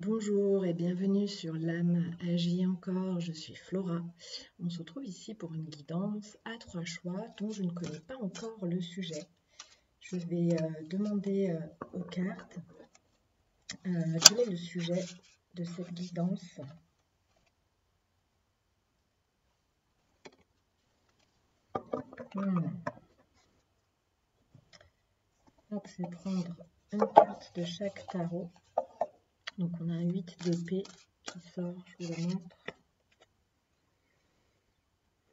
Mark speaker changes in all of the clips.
Speaker 1: Bonjour et bienvenue sur l'âme agit encore, je suis Flora. On se retrouve ici pour une guidance à 3 choix dont je ne connais pas encore le sujet. Je vais demander aux cartes quel est le sujet de cette guidance. Hop, je vais prendre une carte de chaque tarot. Donc on a un 8 d'épée qui sort, je vous le montre.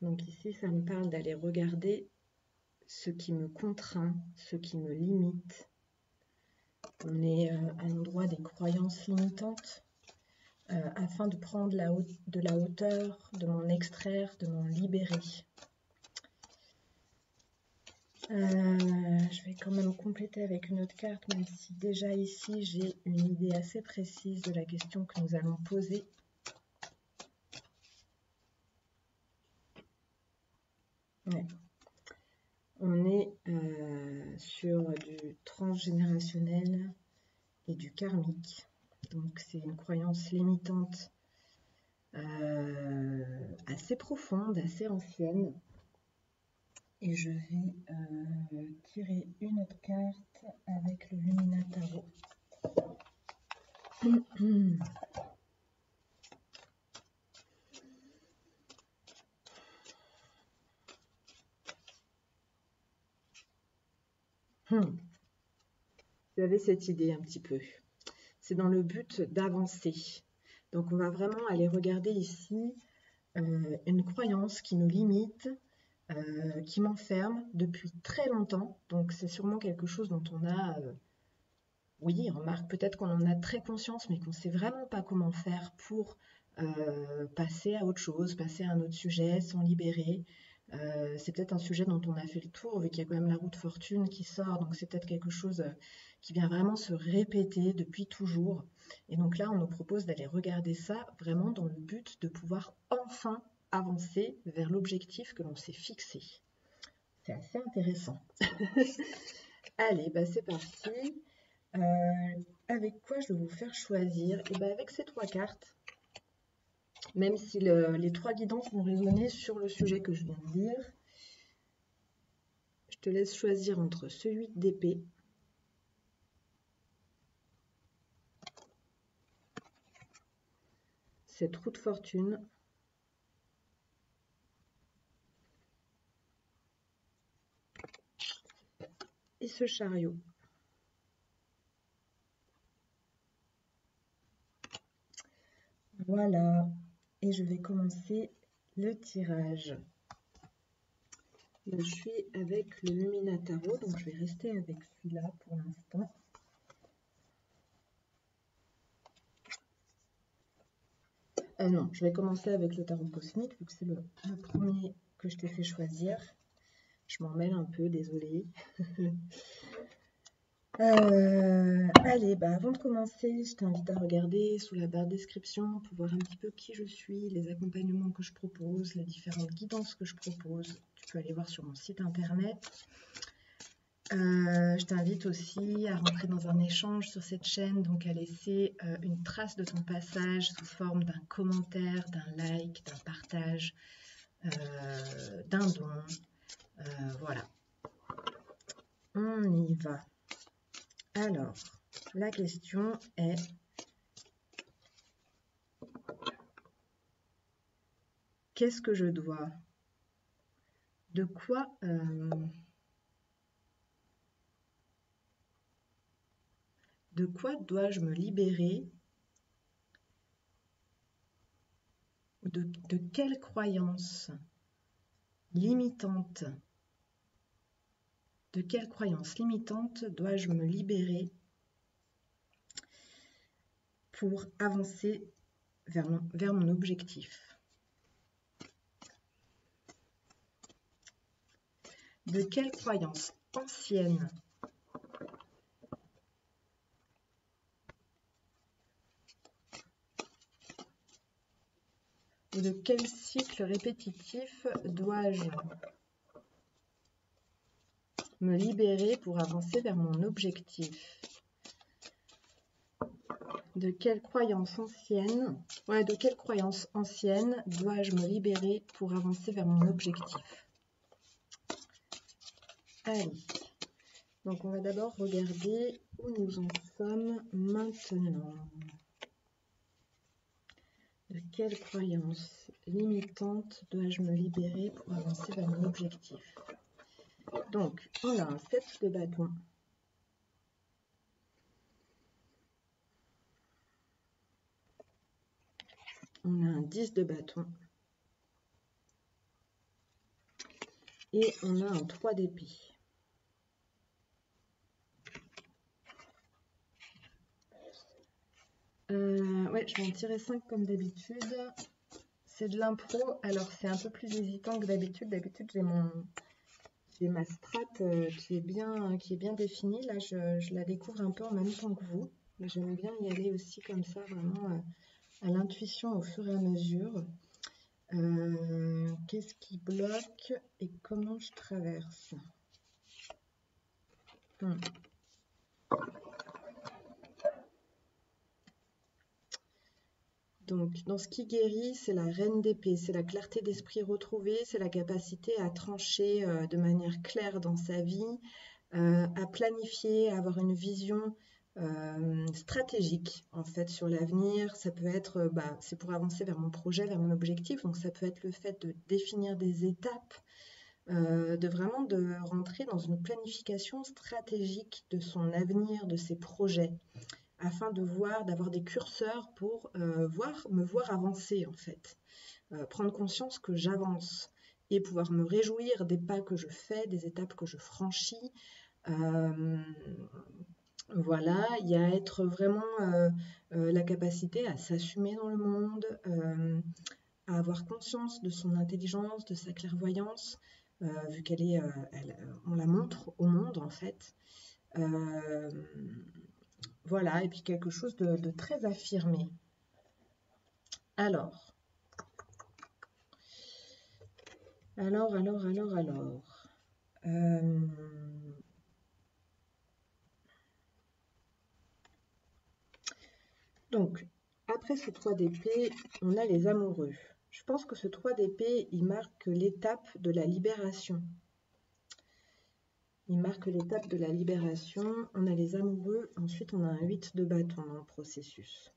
Speaker 1: Donc ici, ça me parle d'aller regarder ce qui me contraint, ce qui me limite. On est à l'endroit des croyances limitantes afin de prendre de la hauteur, de m'en extraire, de m'en libérer. Je vais quand même compléter avec une autre carte, même si déjà ici j'ai une idée assez précise de la question que nous allons poser. Ouais. On est sur du transgénérationnel et du karmique. Donc c'est une croyance limitante assez profonde, assez ancienne. Et je vais tirer une autre carte avec le Lumina Tarot. Vous avez cette idée un petit peu. C'est dans le but d'avancer. Donc on va vraiment aller regarder ici une croyance qui nous limite, qui m'enferme depuis très longtemps. Donc c'est sûrement quelque chose dont on a, oui, remarque peut-être qu'on en a très conscience, mais qu'on ne sait vraiment pas comment faire pour passer à autre chose, passer à un autre sujet, s'en libérer. C'est peut-être un sujet dont on a fait le tour, vu qu'il y a quand même la roue de fortune qui sort, donc c'est peut-être quelque chose qui vient vraiment se répéter depuis toujours. Et donc là, on nous propose d'aller regarder ça vraiment dans le but de pouvoir enfin avancer vers l'objectif que l'on s'est fixé. C'est assez intéressant. Allez, bah c'est parti. Avec quoi je vais vous faire choisir? Et ben avec ces 3 cartes, même si les 3 guidances vont résonner sur le sujet que je viens de dire, je te laisse choisir entre ce 8 d'épée, cette roue de fortune, et ce chariot. Voilà, et je vais commencer le tirage. Là, je suis avec le Lumina Tarot, donc je vais rester avec celui-là pour l'instant. Non, je vais commencer avec le tarot cosmique, vu que c'est le premier que je t'ai fait choisir. Je m'en mêle un peu, désolée. Allez, bah avant de commencer, je t'invite à regarder sous la barre de description pour voir un petit peu qui je suis, les accompagnements que je propose, les différentes guidances que je propose. Tu peux aller voir sur mon site internet. Je t'invite aussi à rentrer dans un échange sur cette chaîne, donc à laisser une trace de ton passage sous forme d'un commentaire, d'un like, d'un partage, d'un don. Voilà. On y va. Alors, la question est: qu'est-ce que je dois? De quoi dois-je me libérer? De quelle croyance limitante? De quelle croyance limitante dois-je me libérer pour avancer vers mon objectif? De quelle croyance ancienne ou de quel cycle répétitif dois-je me libérer pour avancer vers mon objectif? De quelle croyance ancienne, dois-je me libérer pour avancer vers mon objectif? Allez, donc on va d'abord regarder où nous en sommes maintenant. De quelle croyance limitante dois-je me libérer pour avancer vers mon objectif? Donc, on a un 7 de bâton. On a un 10 de bâton. Et on a un 3 d'épée. Ouais, je vais en tirer 5 comme d'habitude. C'est de l'impro, alors c'est un peu plus hésitant que d'habitude. D'habitude, j'ai ma strat qui est bien définie. Là, je la découvre un peu en même temps que vous. J'aime bien y aller aussi comme ça, vraiment à l'intuition au fur et à mesure. Qu'est-ce qui bloque et comment je traverse? Donc, dans ce qui guérit, c'est la reine d'épée, c'est la clarté d'esprit retrouvée, c'est la capacité à trancher de manière claire dans sa vie, à planifier, à avoir une vision stratégique en fait sur l'avenir. Ça peut être, c'est pour avancer vers mon projet, vers mon objectif, donc ça peut être le fait de définir des étapes, de rentrer dans une planification stratégique de son avenir, de ses projets, afin d'avoir des curseurs pour me voir avancer en fait, prendre conscience que j'avance et pouvoir me réjouir des pas que je fais, des étapes que je franchis. Voilà, il y a être vraiment la capacité à s'assumer dans le monde, à avoir conscience de son intelligence, de sa clairvoyance, vu qu'elle est, on la montre au monde en fait. Voilà, et puis quelque chose de très affirmé. Alors. Donc, après ce 3 d'épée, on a les amoureux. Je pense que ce 3 d'épée, il marque l'étape de la libération. Il marque l'étape de la libération. On a les amoureux, ensuite on a un 8 de bâton dans le processus.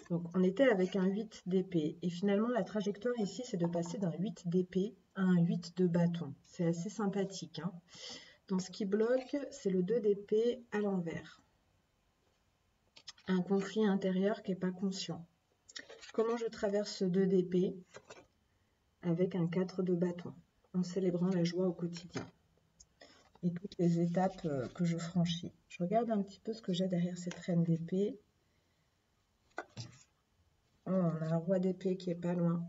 Speaker 1: Donc, on était avec un 8 d'épée. Et finalement, la trajectoire ici, c'est de passer d'un 8 d'épée à un 8 de bâton. C'est assez sympathique, hein. Dans ce qui bloque, c'est le 2 d'épée à l'envers. Un conflit intérieur qui n'est pas conscient. Comment je traverse ce 2 d'épée? Avec un 4 de bâton, en célébrant la joie au quotidien. Et toutes les étapes que je franchis. Je regarde un petit peu ce que j'ai derrière cette reine d'épée. Oh, on a un roi d'épée qui est pas loin.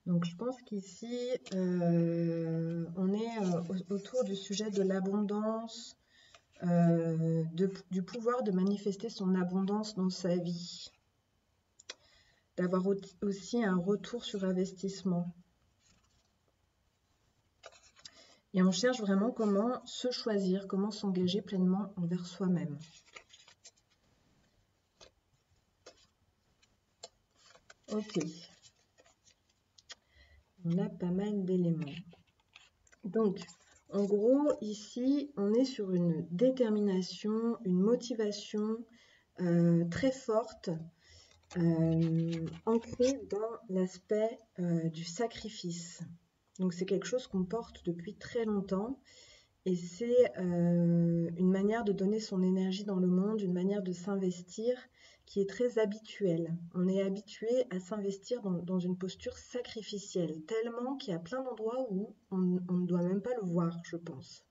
Speaker 1: Donc je pense qu'ici, on est autour du sujet de l'abondance, du pouvoir de manifester son abondance dans sa vie. D'avoir aussi un retour sur investissement. Et on cherche vraiment comment se choisir, comment s'engager pleinement envers soi-même. Ok. On a pas mal d'éléments. Donc, en gros, ici, on est sur une détermination, une motivation très forte, ancrée dans l'aspect du sacrifice. Donc, c'est quelque chose qu'on porte depuis très longtemps. Et c'est une manière de donner son énergie dans le monde, une manière de s'investir qui est très habituelle. On est habitué à s'investir dans une posture sacrificielle, tellement qu'il y a plein d'endroits où on ne doit même pas le voir, je pense.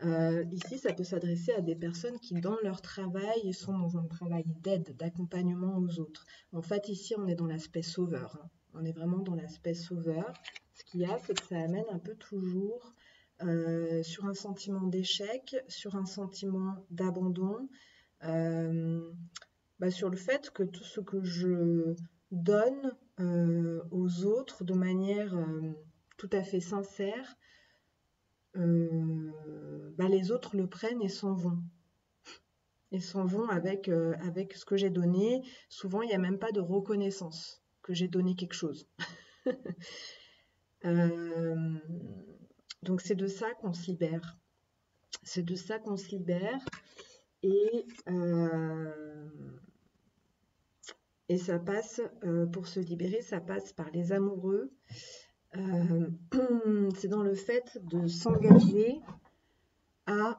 Speaker 1: Ici, ça peut s'adresser à des personnes qui, dans leur travail, sont dans un travail d'aide, d'accompagnement aux autres. En fait, ici, on est dans l'aspect sauveur. Hein. On est vraiment dans l'aspect sauveur. Ce qu'il y a, c'est que ça amène un peu toujours sur un sentiment d'échec, sur un sentiment d'abandon, sur le fait que tout ce que je donne aux aux autres de manière tout à fait sincère, les autres le prennent et s'en vont. Et s'en vont avec ce que j'ai donné. Souvent, il n'y a même pas de reconnaissance que j'ai donné quelque chose. Donc, c'est de ça qu'on se libère. C'est de ça qu'on se libère. Et ça passe, pour se libérer, ça passe par les amoureux. C'est dans le fait de s'engager à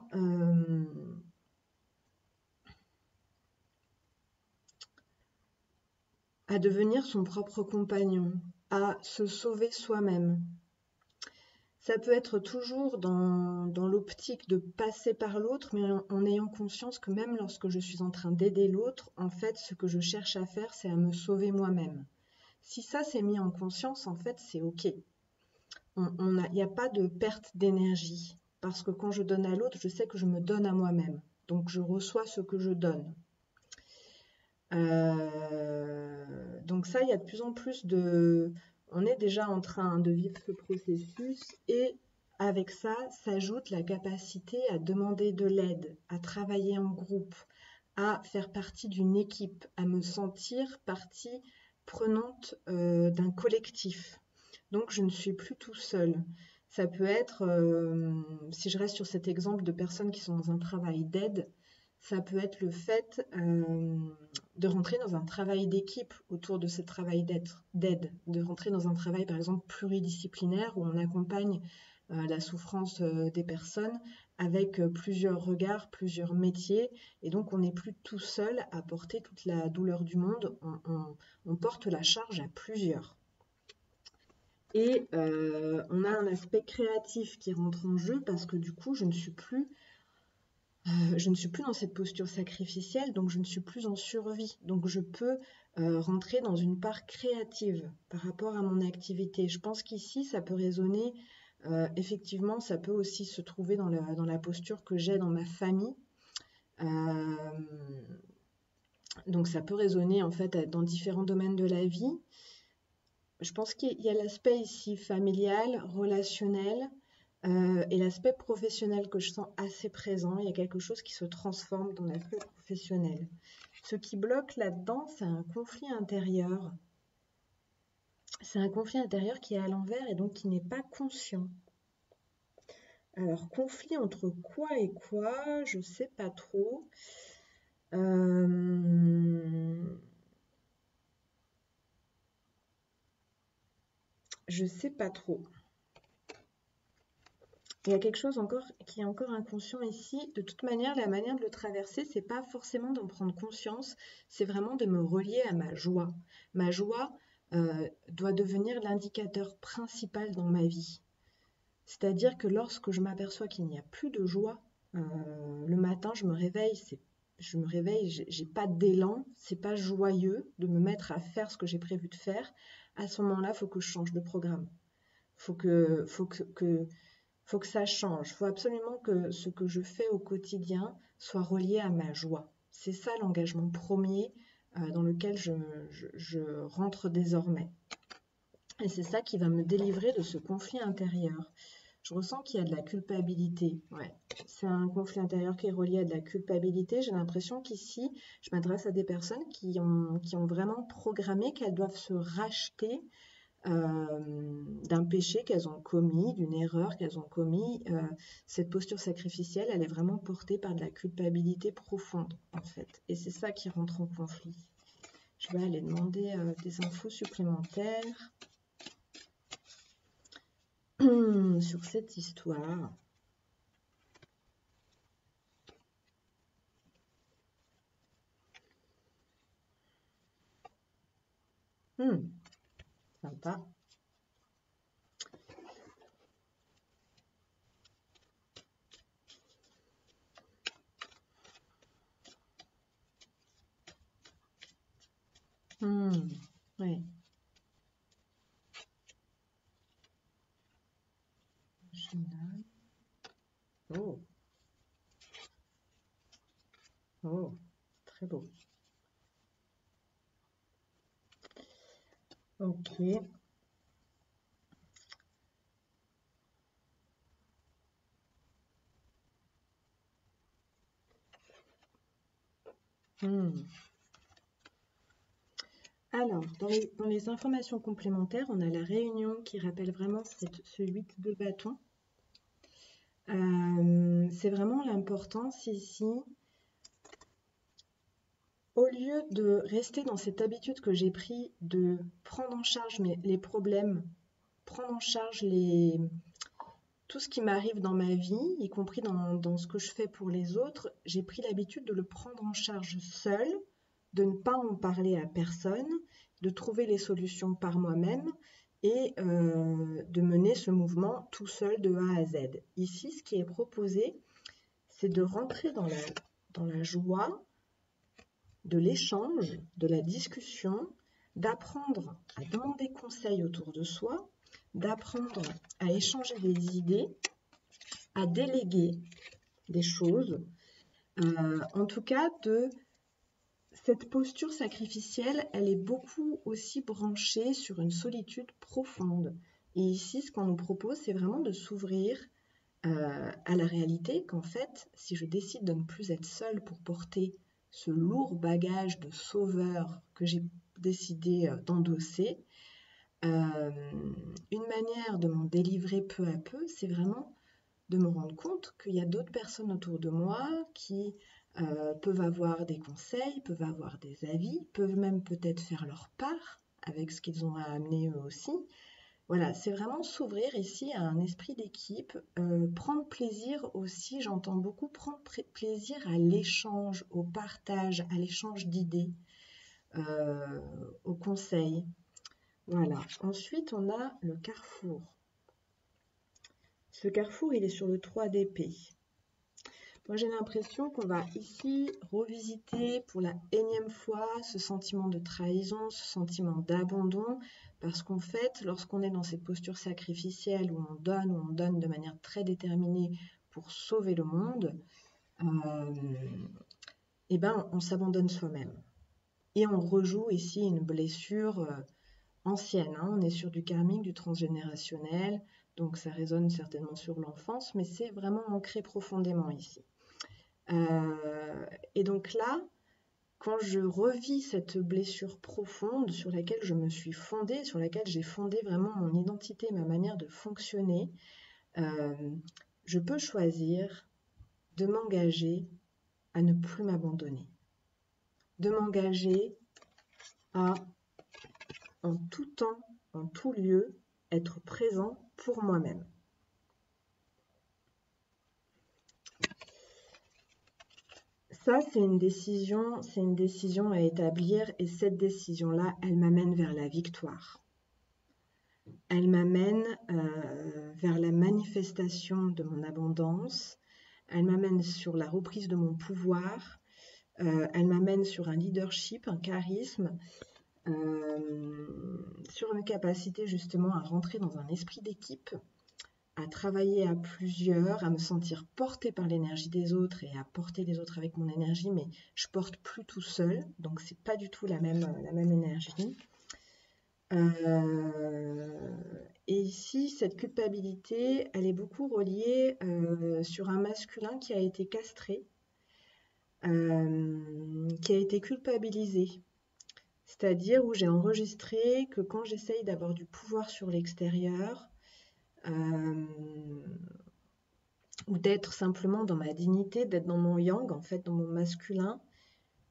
Speaker 1: devenir son propre compagnon, à se sauver soi-même. Ça peut être toujours dans l'optique de passer par l'autre, mais en ayant conscience que même lorsque je suis en train d'aider l'autre, en fait, ce que je cherche à faire, c'est à me sauver moi-même. Si ça s'est mis en conscience, en fait, c'est OK. Il n'y a pas de perte d'énergie, parce que quand je donne à l'autre, je sais que je me donne à moi-même. Donc, je reçois ce que je donne. Donc ça, il y a de plus en plus de... On est déjà en train de vivre ce processus et avec ça s'ajoute la capacité à demander de l'aide, à travailler en groupe, à faire partie d'une équipe, à me sentir partie prenante d'un collectif. Donc je ne suis plus tout seul. Ça peut être, si je reste sur cet exemple de personnes qui sont dans un travail d'aide, ça peut être le fait de rentrer dans un travail d'équipe autour de ce travail d'aide, de rentrer dans un travail par exemple pluridisciplinaire où on accompagne la souffrance des personnes avec plusieurs regards, plusieurs métiers, et donc on n'est plus tout seul à porter toute la douleur du monde, on porte la charge à plusieurs. Et on a un aspect créatif qui rentre en jeu parce que du coup je ne suis plus dans cette posture sacrificielle, donc je ne suis plus en survie. Donc je peux rentrer dans une part créative par rapport à mon activité. Je pense qu'ici, ça peut résonner, effectivement, ça peut aussi se trouver dans la posture que j'ai dans ma famille. Donc ça peut résonner en fait dans différents domaines de la vie. Je pense qu'il y a l'aspect ici familial, relationnel, et l'aspect professionnel que je sens assez présent. Il y a quelque chose qui se transforme dans l'aspect professionnel. Ce qui bloque là-dedans, c'est un conflit intérieur. C'est un conflit intérieur qui est à l'envers et donc qui n'est pas conscient. Alors, conflit entre quoi et quoi, je ne sais pas trop. Je ne sais pas trop. Il y a quelque chose encore qui est encore inconscient ici. De toute manière, la manière de le traverser, c'est pas forcément d'en prendre conscience, c'est vraiment de me relier à ma joie. Ma joie doit devenir l'indicateur principal dans ma vie. C'est-à-dire que lorsque je m'aperçois qu'il n'y a plus de joie, le matin, je me réveille, j'ai pas d'élan, c'est pas joyeux de me mettre à faire ce que j'ai prévu de faire. À ce moment-là, il faut que je change de programme. Faut que ça change. Il faut absolument que ce que je fais au quotidien soit relié à ma joie. C'est ça l'engagement premier dans lequel je rentre désormais. Et c'est ça qui va me délivrer de ce conflit intérieur. Je ressens qu'il y a de la culpabilité. Ouais. C'est un conflit intérieur qui est relié à de la culpabilité. J'ai l'impression qu'ici, je m'adresse à des personnes qui ont vraiment programmé qu'elles doivent se racheter d'un péché qu'elles ont commis, d'une erreur qu'elles ont commis. Cette posture sacrificielle, elle est vraiment portée par de la culpabilité profonde, en fait. Et c'est ça qui rentre en conflit. Je vais aller demander des infos supplémentaires sur cette histoire. Sympa. Ouais. Oh. Oh, très beau. Ok. Alors, dans les informations complémentaires, on a la réunion qui rappelle vraiment ce 8 de bâton. C'est vraiment l'importance ici. Au lieu de rester dans cette habitude que j'ai pris de prendre en charge les problèmes, prendre en charge tout ce qui m'arrive dans ma vie, y compris dans ce que je fais pour les autres, j'ai pris l'habitude de le prendre en charge seule, de ne pas en parler à personne, de trouver les solutions par moi-même et de mener ce mouvement tout seul de A à Z. Ici, ce qui est proposé, c'est de rentrer dans la joie de l'échange, de la discussion, d'apprendre à demander conseil autour de soi, d'apprendre à échanger des idées, à déléguer des choses, en tout cas cette posture sacrificielle, elle est beaucoup aussi branchée sur une solitude profonde. Et ici, ce qu'on nous propose, c'est vraiment de s'ouvrir à la réalité qu'en fait, si je décide de ne plus être seule pour porter ce lourd bagage de sauveur que j'ai décidé d'endosser, une manière de m'en délivrer peu à peu, c'est vraiment de me rendre compte qu'il y a d'autres personnes autour de moi qui peuvent avoir des conseils, peuvent avoir des avis, peuvent même peut-être faire leur part avec ce qu'ils ont à amener eux aussi. Voilà, c'est vraiment s'ouvrir ici à un esprit d'équipe, prendre plaisir aussi, j'entends beaucoup prendre plaisir à l'échange, au partage, à l'échange d'idées, au conseil. Voilà, ensuite on a le carrefour. Ce carrefour, il est sur le 3 d'épée. Moi, j'ai l'impression qu'on va ici revisiter pour la énième fois ce sentiment de trahison, ce sentiment d'abandon, parce qu'en fait, lorsqu'on est dans cette posture sacrificielle où on donne de manière très déterminée pour sauver le monde, eh ben, on s'abandonne soi-même. Et on rejoue ici une blessure ancienne, hein. On est sur du karmique, du transgénérationnel, donc ça résonne certainement sur l'enfance, mais c'est vraiment ancré profondément ici. Et donc là, quand je revis cette blessure profonde sur laquelle je me suis fondée, sur laquelle j'ai fondé vraiment mon identité, ma manière de fonctionner, je peux choisir de m'engager à ne plus m'abandonner, de m'engager à, en tout temps, en tout lieu, être présent pour moi-même. Ça, c'est une décision à établir et cette décision-là, elle m'amène vers la victoire. Elle m'amène vers la manifestation de mon abondance, elle m'amène sur la reprise de mon pouvoir, elle m'amène sur un leadership, un charisme, sur une capacité justement à rentrer dans un esprit d'équipe, à travailler à plusieurs, à me sentir portée par l'énergie des autres et à porter les autres avec mon énergie, mais je porte plus tout seul, donc c'est pas du tout la même énergie. Et ici, cette culpabilité, elle est beaucoup reliée sur un masculin qui a été castré, qui a été culpabilisé. C'est-à-dire où j'ai enregistré que quand j'essaye d'avoir du pouvoir sur l'extérieur, ou d'être simplement dans ma dignité, d'être dans mon yang, en fait, dans mon masculin,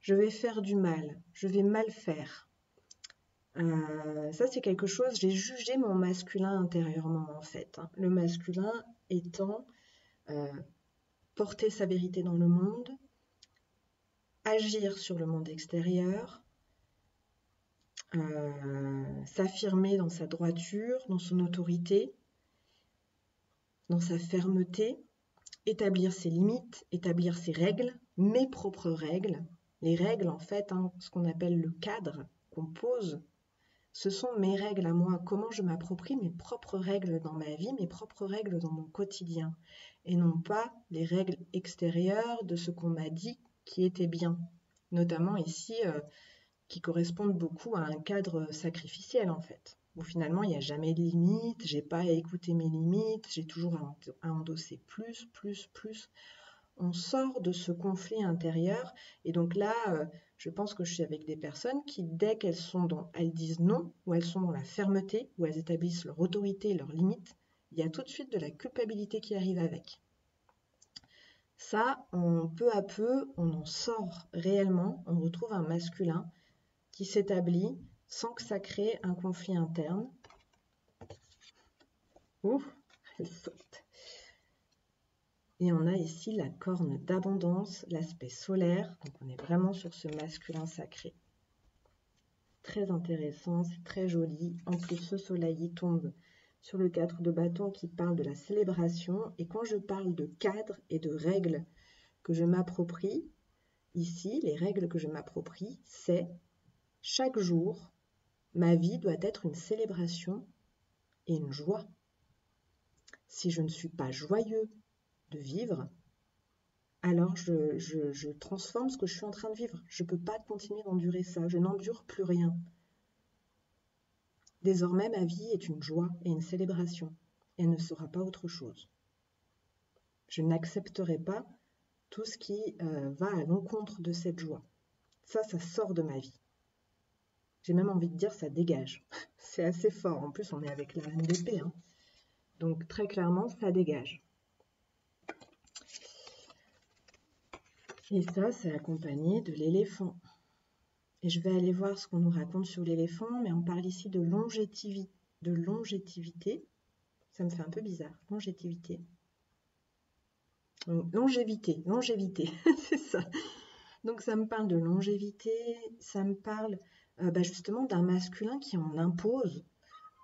Speaker 1: je vais faire du mal, je vais mal faire. Ça, c'est quelque chose, j'ai jugé mon masculin intérieurement, en fait. Hein. Le masculin étant porter sa vérité dans le monde, agir sur le monde extérieur, s'affirmer dans sa droiture, dans son autorité, dans sa fermeté, établir ses limites, établir ses règles, mes propres règles. Les règles, en fait, hein, ce qu'on appelle le cadre qu'on pose, ce sont mes règles à moi, comment je m'approprie mes propres règles dans ma vie, mes propres règles dans mon quotidien, et non pas les règles extérieures de ce qu'on m'a dit qui était bien, notamment ici, qui correspondent beaucoup à un cadre sacrificiel, en fait, où finalement il n'y a jamais de limite, j'ai pas à écouter mes limites, j'ai toujours à endosser plus. On sort de ce conflit intérieur, et donc là, Je pense que je suis avec des personnes qui, dès elles disent non, ou elles sont dans la fermeté, ou elles établissent leur autorité et leurs limites, il y a tout de suite de la culpabilité qui arrive avec. Ça, peu à peu, on en sort réellement, on retrouve un masculin qui s'établit sans que ça crée un conflit interne. Ouh, elle saute. Et on a ici la corne d'abondance, l'aspect solaire, donc on est vraiment sur ce masculin sacré. Très intéressant, c'est très joli. En plus, ce soleil il tombe sur le 4 de bâton qui parle de la célébration. Et quand je parle de cadre et de règles que je m'approprie, ici, les règles que je m'approprie, c'est chaque jour, ma vie doit être une célébration et une joie. Si je ne suis pas joyeux de vivre, alors je transforme ce que je suis en train de vivre. Je ne peux pas continuer d'endurer ça, je n'endure plus rien. Désormais, ma vie est une joie et une célébration. Elle ne sera pas autre chose. Je n'accepterai pas tout ce qui va à l'encontre de cette joie. Ça sort de ma vie. J'ai même envie de dire, ça dégage. C'est assez fort. En plus, on est avec la reine d'épée. Hein. Donc, très clairement, ça dégage. Et ça, c'est accompagné de l'éléphant. Et je vais aller voir ce qu'on nous raconte sur l'éléphant, mais on parle ici de longévité. Ça me fait un peu bizarre. Longévité. Longévité, c'est ça. Donc ça me parle de longévité, ça me parle justement d'un masculin qui en impose,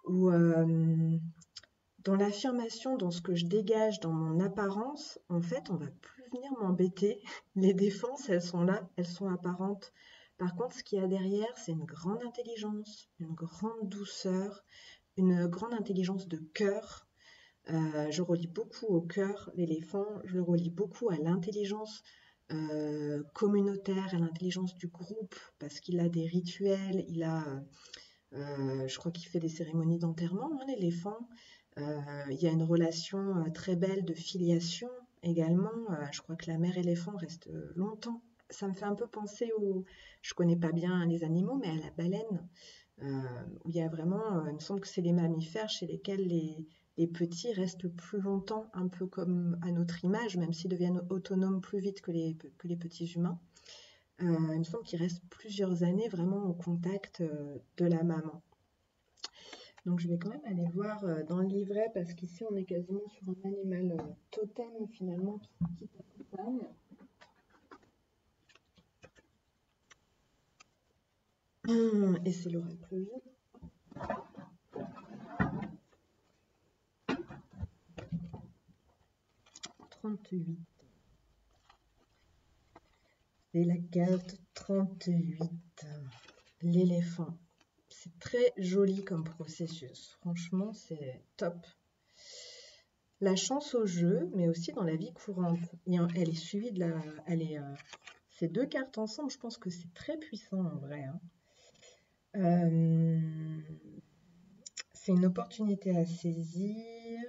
Speaker 1: ou dans l'affirmation, dans ce que je dégage, dans mon apparence, en fait, on va plus venir m'embêter. Les défenses, elles sont là, elles sont apparentes. Par contre, ce qu'il y a derrière, c'est une grande intelligence, une grande douceur, une grande intelligence de cœur. Je relie beaucoup au cœur, l'éléphant, je le relie beaucoup à l'intelligence communautaire, à l'intelligence du groupe, parce qu'il a des rituels, je crois qu'il fait des cérémonies d'enterrement, hein, l'éléphant. Il y a une relation très belle de filiation également. Je crois que la mère éléphant reste longtemps. Ça me fait un peu penser je connais pas bien les animaux, mais à la baleine, où il y a vraiment, il me semble que c'est les mammifères chez lesquels les petits restent plus longtemps, un peu comme à notre image, même s'ils deviennent autonomes plus vite que les petits humains. Il me semble qu'ils restent plusieurs années vraiment au contact de la maman. Donc je vais quand même aller voir dans le livret, parce qu'ici on est quasiment sur un animal totem finalement qui t'accompagne. Et c'est l'oracle. 38. C'est la carte 38. L'éléphant. C'est très joli comme processus. Franchement, c'est top. La chance au jeu, mais aussi dans la vie courante. Elle est suivie de la... ces deux cartes ensemble, je pense que c'est très puissant en vrai. Hein. C'est une opportunité à saisir.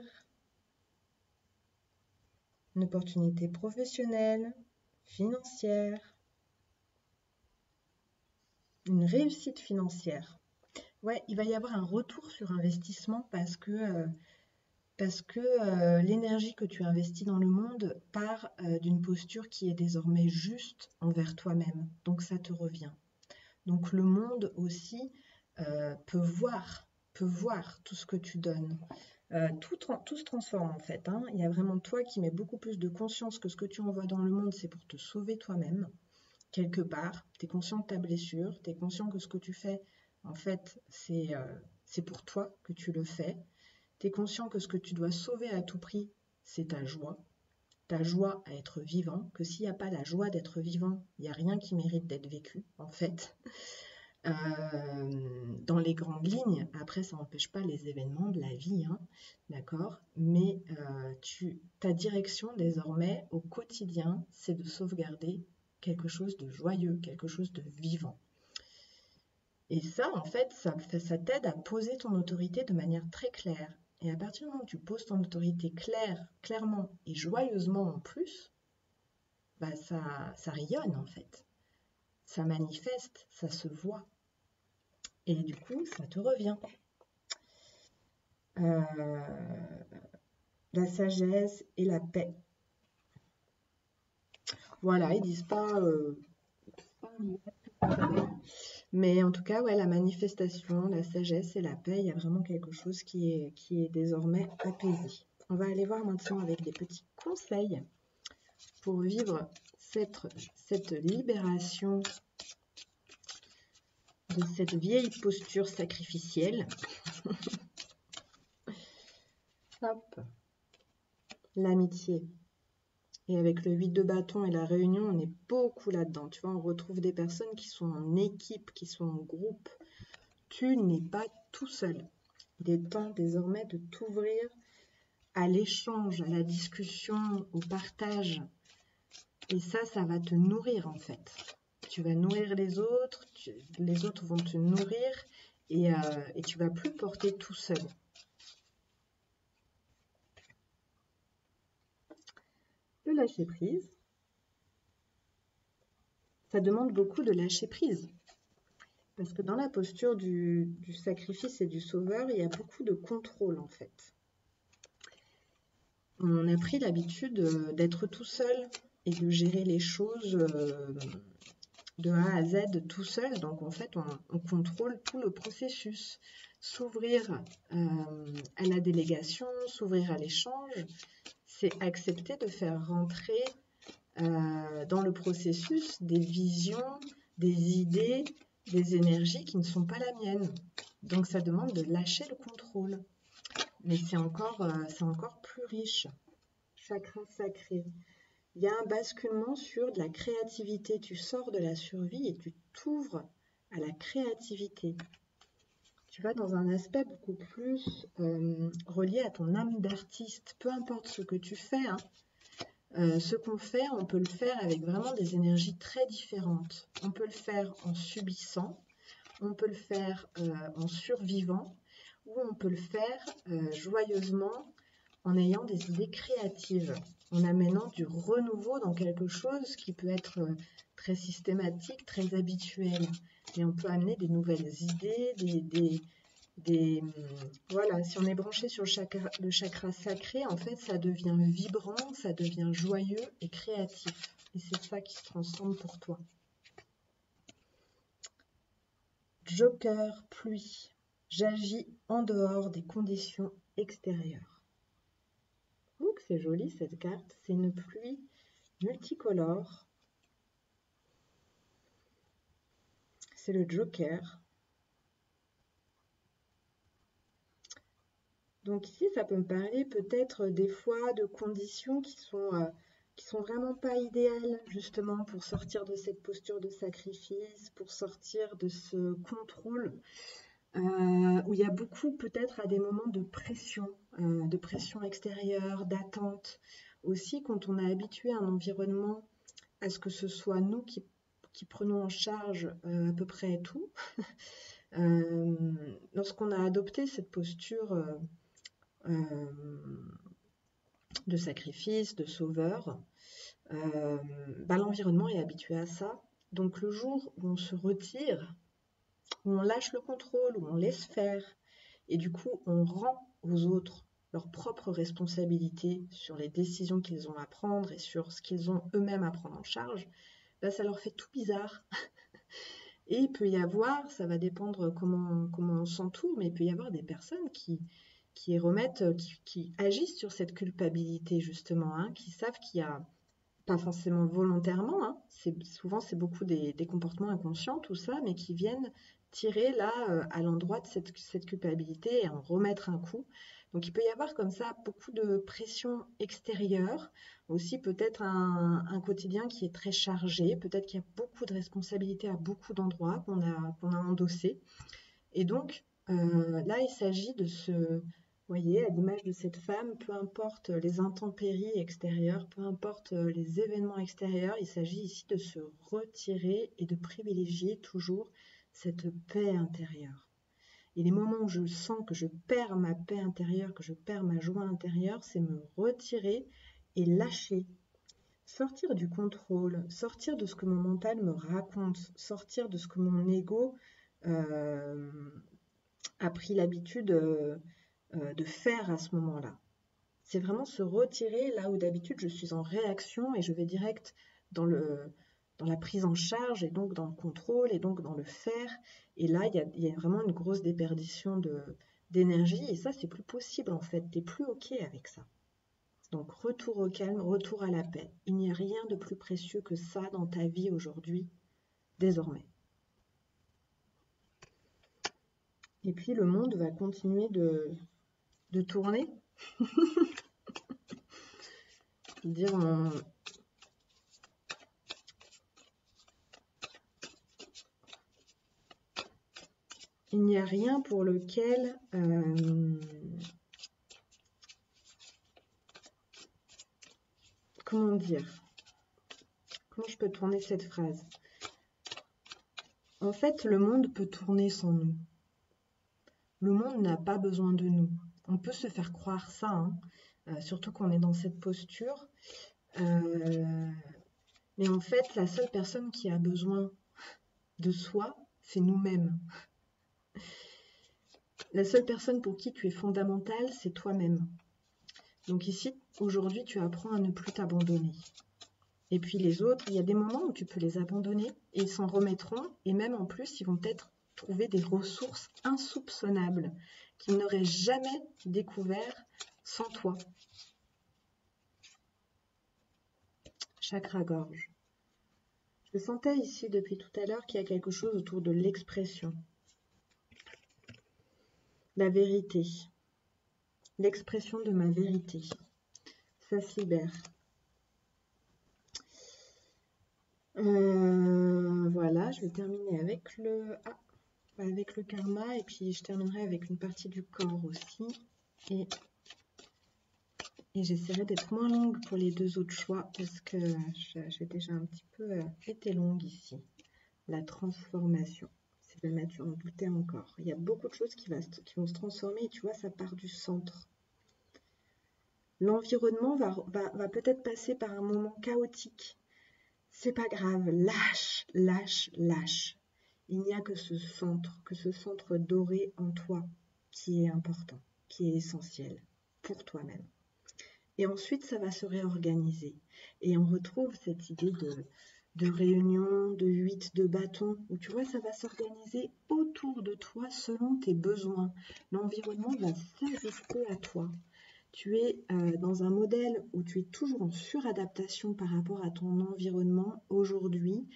Speaker 1: Une opportunité professionnelle, financière. Une réussite financière. Ouais, il va y avoir un retour sur investissement parce que l'énergie que tu investis dans le monde part d'une posture qui est désormais juste envers toi-même. Donc ça te revient. Donc le monde aussi peut voir tout ce que tu donnes. Tout se transforme en fait. Hein. Il y a vraiment toi qui mets beaucoup plus de conscience que ce que tu envoies dans le monde, c'est pour te sauver toi-même. Quelque part, tu es conscient de ta blessure, tu es conscient que ce que tu fais, en fait, c'est pour toi que tu le fais. Tu es conscient que ce que tu dois sauver à tout prix, c'est ta joie à être vivant, que s'il n'y a pas la joie d'être vivant, il n'y a rien qui mérite d'être vécu, en fait. Dans les grandes lignes, après ça n'empêche pas les événements de la vie, hein, d'accord, mais ta direction désormais au quotidien, c'est de sauvegarder quelque chose de joyeux, quelque chose de vivant. Et ça, en fait, ça t'aide à poser ton autorité de manière très claire. Et à partir du moment où tu poses ton autorité clairement et joyeusement en plus, ça rayonne en fait. ça manifeste, ça se voit. Et du coup, ça te revient. La sagesse et la paix. Voilà, ils disent pas... mais en tout cas, ouais, la manifestation, la sagesse et la paix, il y a vraiment quelque chose qui est désormais apaisé. On va aller voir maintenant avec des petits conseils pour vivre cette libération de cette vieille posture sacrificielle. Hop, l'amitié. Et avec le 8 de bâton et la réunion, on est beaucoup là-dedans. Tu vois, on retrouve des personnes qui sont en équipe, qui sont en groupe. Tu n'es pas tout seul. Il est temps désormais de t'ouvrir à l'échange, à la discussion, au partage. Et ça va te nourrir en fait. Tu vas nourrir les autres vont te nourrir et tu vas plus porter tout seul. Le lâcher prise. Ça demande beaucoup de lâcher prise. Parce que dans la posture du sacrifice et du sauveur, il y a beaucoup de contrôle en fait. On a pris l'habitude d'être tout seul et de gérer les choses de A à Z tout seul. Donc en fait, on contrôle tout le processus. S'ouvrir à la délégation, s'ouvrir à l'échange, c'est accepter de faire rentrer dans le processus des visions, des idées, des énergies qui ne sont pas la mienne. Donc ça demande de lâcher le contrôle. Mais c'est encore plus riche. Chakra sacré. Il y a un basculement sur de la créativité. Tu sors de la survie et tu t'ouvres à la créativité. Tu vas dans un aspect beaucoup plus relié à ton âme d'artiste. Peu importe ce que tu fais, hein. Ce qu'on fait, on peut le faire avec vraiment des énergies très différentes. On peut le faire en subissant, on peut le faire en survivant, ou on peut le faire joyeusement en ayant des idées créatives, en amenant du renouveau dans quelque chose qui peut être très systématique, très habituel. Et on peut amener des nouvelles idées, voilà, si on est branché sur le chakra sacré, en fait, ça devient vibrant, ça devient joyeux et créatif. Et c'est ça qui se transforme pour toi. Joker, pluie. J'agis en dehors des conditions extérieures. Ouh, c'est joli cette carte. C'est une pluie multicolore. C'est le Joker. Donc ici, ça peut me parler peut-être des fois de conditions qui sont vraiment pas idéales, justement, pour sortir de cette posture de sacrifice, pour sortir de ce contrôle, où il y a beaucoup peut-être à des moments de pression extérieure, d'attente. Aussi, quand on a habitué un environnement à ce que ce soit nous qui prenons en charge à peu près tout, lorsqu'on a adopté cette posture de sacrifice, de sauveur, l'environnement est habitué à ça. Donc le jour où on se retire, où on lâche le contrôle, où on laisse faire, et du coup on rend aux autres leur propre responsabilité sur les décisions qu'ils ont à prendre et sur ce qu'ils ont eux-mêmes à prendre en charge, ça leur fait tout bizarre. Et il peut y avoir, ça va dépendre comment on s'entoure, mais il peut y avoir des personnes qui agissent sur cette culpabilité justement, hein, qui savent qu'il y a, pas forcément volontairement, hein, souvent c'est beaucoup des comportements inconscients, tout ça, mais qui viennent tirer là à l'endroit de cette culpabilité et en remettre un coup. Donc il peut y avoir comme ça beaucoup de pression extérieure, aussi peut-être un quotidien qui est très chargé, peut-être qu'il y a beaucoup de responsabilités à beaucoup d'endroits qu'on a endossé. Et donc là il s'agit de vous voyez, à l'image de cette femme, peu importe les intempéries extérieures, peu importe les événements extérieurs, il s'agit ici de se retirer et de privilégier toujours cette paix intérieure. Et les moments où je sens que je perds ma paix intérieure, que je perds ma joie intérieure, c'est me retirer et lâcher. sortir du contrôle, sortir de ce que mon mental me raconte, sortir de ce que mon ego euh, a pris l'habitude de faire à ce moment-là. C'est vraiment se retirer là où d'habitude je suis en réaction et je vais direct dans dans la prise en charge et donc dans le contrôle et donc dans le faire. Et là, il y a vraiment une grosse déperdition d'énergie et ça, c'est plus possible en fait. T'es plus OK avec ça. Donc, retour au calme, retour à la paix. Il n'y a rien de plus précieux que ça dans ta vie aujourd'hui, désormais. Et puis, le monde va continuer de tourner. Dire, il n'y a rien pour lequel comment dire? Comment je peux tourner cette phrase? En fait, le monde peut tourner sans nous. Le monde n'a pas besoin de nous. On peut se faire croire ça, hein, surtout qu'on est dans cette posture. Mais en fait, la seule personne qui a besoin de soi, c'est nous-mêmes. La seule personne pour qui tu es fondamental, c'est toi-même. Donc ici, aujourd'hui, tu apprends à ne plus t'abandonner. Et puis les autres, il y a des moments où tu peux les abandonner et ils s'en remettront. Et même en plus, ils vont peut-être trouver des ressources insoupçonnables qu'ils n'auraient jamais découvert sans toi. Chakra gorge. Je sentais ici depuis tout à l'heure qu'il y a quelque chose autour de l'expression. La vérité. L'expression de ma vérité. Ça se libère. Voilà, je vais terminer avec avec le karma et puis je terminerai avec une partie du corps aussi. Et j'essaierai d'être moins longue pour les deux autres choix parce que j'ai déjà un petit peu été longue ici. La transformation. C'est de mettre, en douter encore. Il y a beaucoup de choses qui vont se transformer et tu vois, ça part du centre. L'environnement va peut-être passer par un moment chaotique. C'est pas grave, lâche, lâche, lâche. Il n'y a que ce centre doré en toi qui est important, qui est essentiel pour toi-même. Et ensuite, ça va se réorganiser. Et on retrouve cette idée de réunion, de 8 de bâton, où tu vois, ça va s'organiser autour de toi selon tes besoins. L'environnement va s'ajuster à toi. Tu es dans un modèle où tu es toujours en suradaptation par rapport à ton environnement. Aujourd'hui,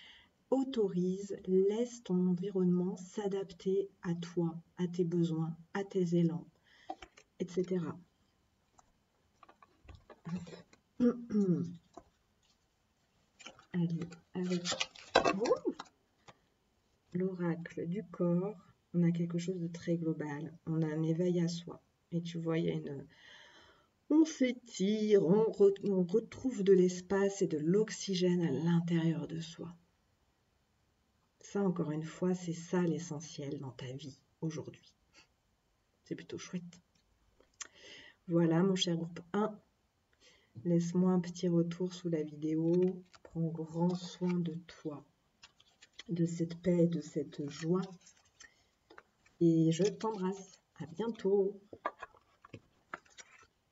Speaker 1: autorise, laisse ton environnement s'adapter à toi, à tes besoins, à tes élans, etc. Allez, avec l'oracle du corps, on a quelque chose de très global. On a un éveil à soi. Et tu vois, il y a on s'étire, on retrouve de l'espace et de l'oxygène à l'intérieur de soi. Ça, encore une fois, c'est ça l'essentiel dans ta vie aujourd'hui. C'est plutôt chouette. Voilà, mon cher groupe 1. Laisse-moi un petit retour sous la vidéo. Prends grand soin de toi, de cette paix, de cette joie. Et je t'embrasse. À bientôt.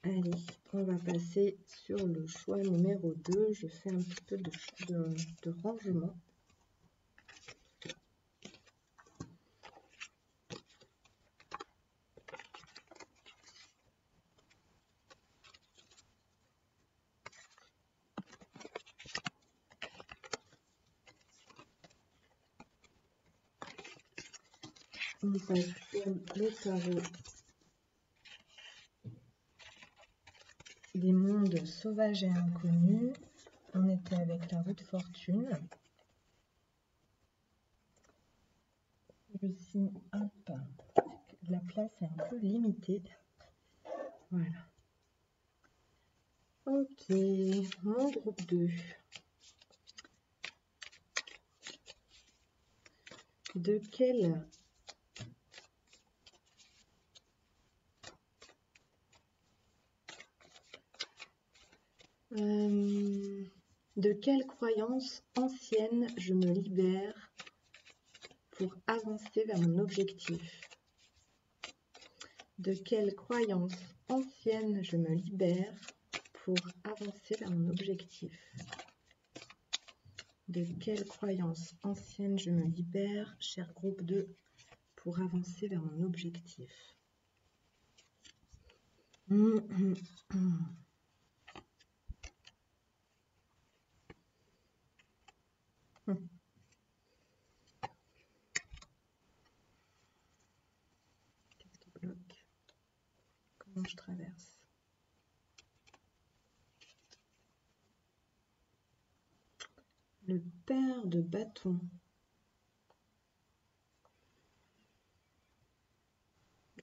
Speaker 1: Allez, on va passer sur le choix numéro 2. Je fais un petit peu de rangement. On passe sur le tarot des mondes sauvages et inconnus. On était avec la roue de fortune. Ici, hop, la place est un peu limitée. Voilà. Ok, mon groupe 2. De quel De quelle croyance ancienne je me libère pour avancer vers mon objectif? De quelle croyance ancienne je me libère pour avancer vers mon objectif? De quelle croyance ancienne je me libère, cher groupe 2, pour avancer vers mon objectif? Qu'est-ce qui bloque? Comment je traverse? Le père de bâton.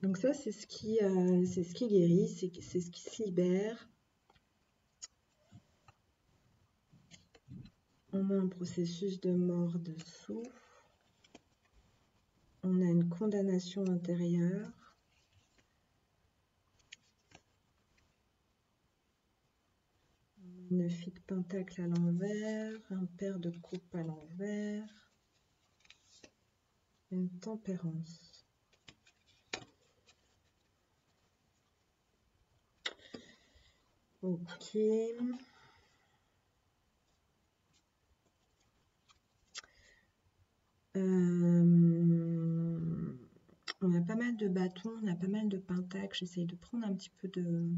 Speaker 1: Donc ça, c'est ce qui guérit, c'est ce qui se libère. On a un processus de mort dessous. On a une condamnation intérieure. Une fille de pentacle à l'envers, un pair de coupe à l'envers, une tempérance. Ok. On a pas mal de bâtons, on a pas mal de pentacles. J'essaye de prendre un petit peu de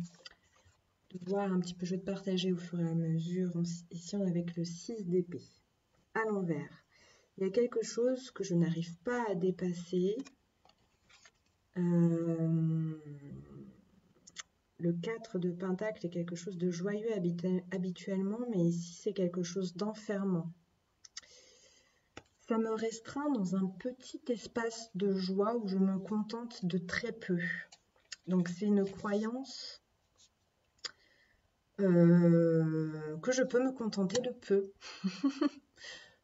Speaker 1: voir un petit peu. Je vais te partager au fur et à mesure. Ici, on est avec le 6 d'épée à l'envers. Il y a quelque chose que je n'arrive pas à dépasser. Le 4 de pentacle est quelque chose de joyeux habituellement, mais ici, c'est quelque chose d'enfermant. Ça me restreint dans un petit espace de joie où je me contente de très peu. Donc, c'est une croyance que je peux me contenter de peu,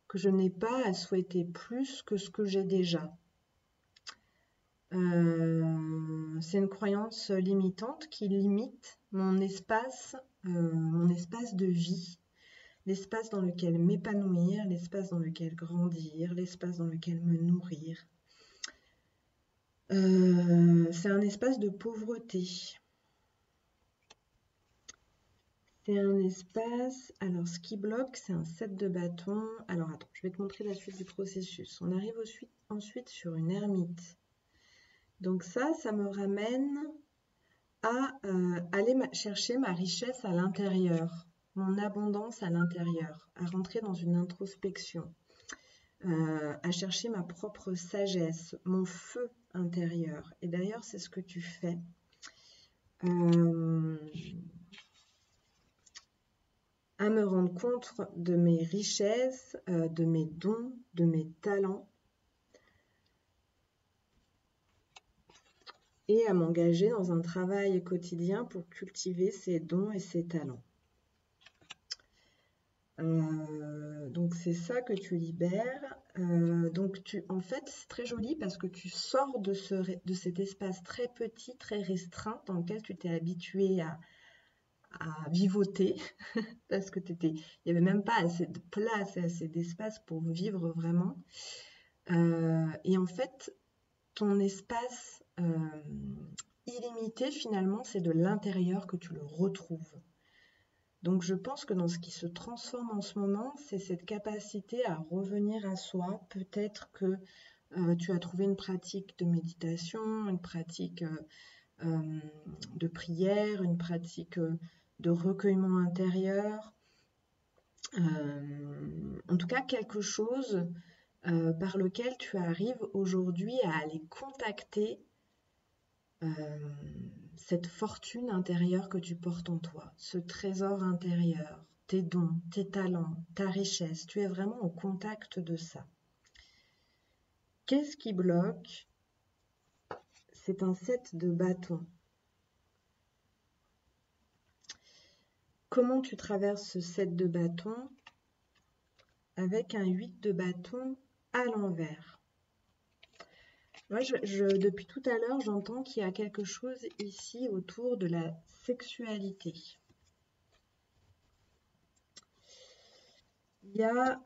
Speaker 1: que je n'ai pas à souhaiter plus que ce que j'ai déjà. C'est une croyance limitante qui limite mon espace de vie, l'espace dans lequel m'épanouir, l'espace dans lequel grandir, l'espace dans lequel me nourrir. C'est un espace de pauvreté. C'est un espace... Alors, ce qui bloque, c'est un 7 de bâton. Alors, attends, je vais te montrer la suite du processus. On arrive ensuite sur une ermite. Donc ça me ramène à aller chercher ma richesse à l'intérieur, mon abondance à l'intérieur, à rentrer dans une introspection, à chercher ma propre sagesse, mon feu intérieur. Et d'ailleurs, c'est ce que tu fais. À me rendre compte de mes richesses, de mes dons, de mes talents, et à m'engager dans un travail quotidien pour cultiver ces dons et ces talents. Donc c'est ça que tu libères. En fait, c'est très joli parce que tu sors de cet espace très petit, très restreint dans lequel tu t'es habitué à vivoter parce que il n'y avait même pas assez de place et assez d'espace pour vivre vraiment. Et en fait, ton espace illimité, finalement, c'est de l'intérieur que tu le retrouves. Donc je pense que dans ce qui se transforme en ce moment, c'est cette capacité à revenir à soi. Peut-être que tu as trouvé une pratique de méditation, une pratique de prière, une pratique de recueillement intérieur. En tout cas, quelque chose par lequel tu arrives aujourd'hui à aller contacter cette fortune intérieure que tu portes en toi, ce trésor intérieur, tes dons, tes talents, ta richesse. Tu es vraiment au contact de ça. Qu'est-ce qui bloque? C'est un 7 de bâton. Comment tu traverses ce 7 de bâton? Avec un 8 de bâton à l'envers. Moi, depuis tout à l'heure, j'entends qu'il y a quelque chose ici autour de la sexualité. Il y a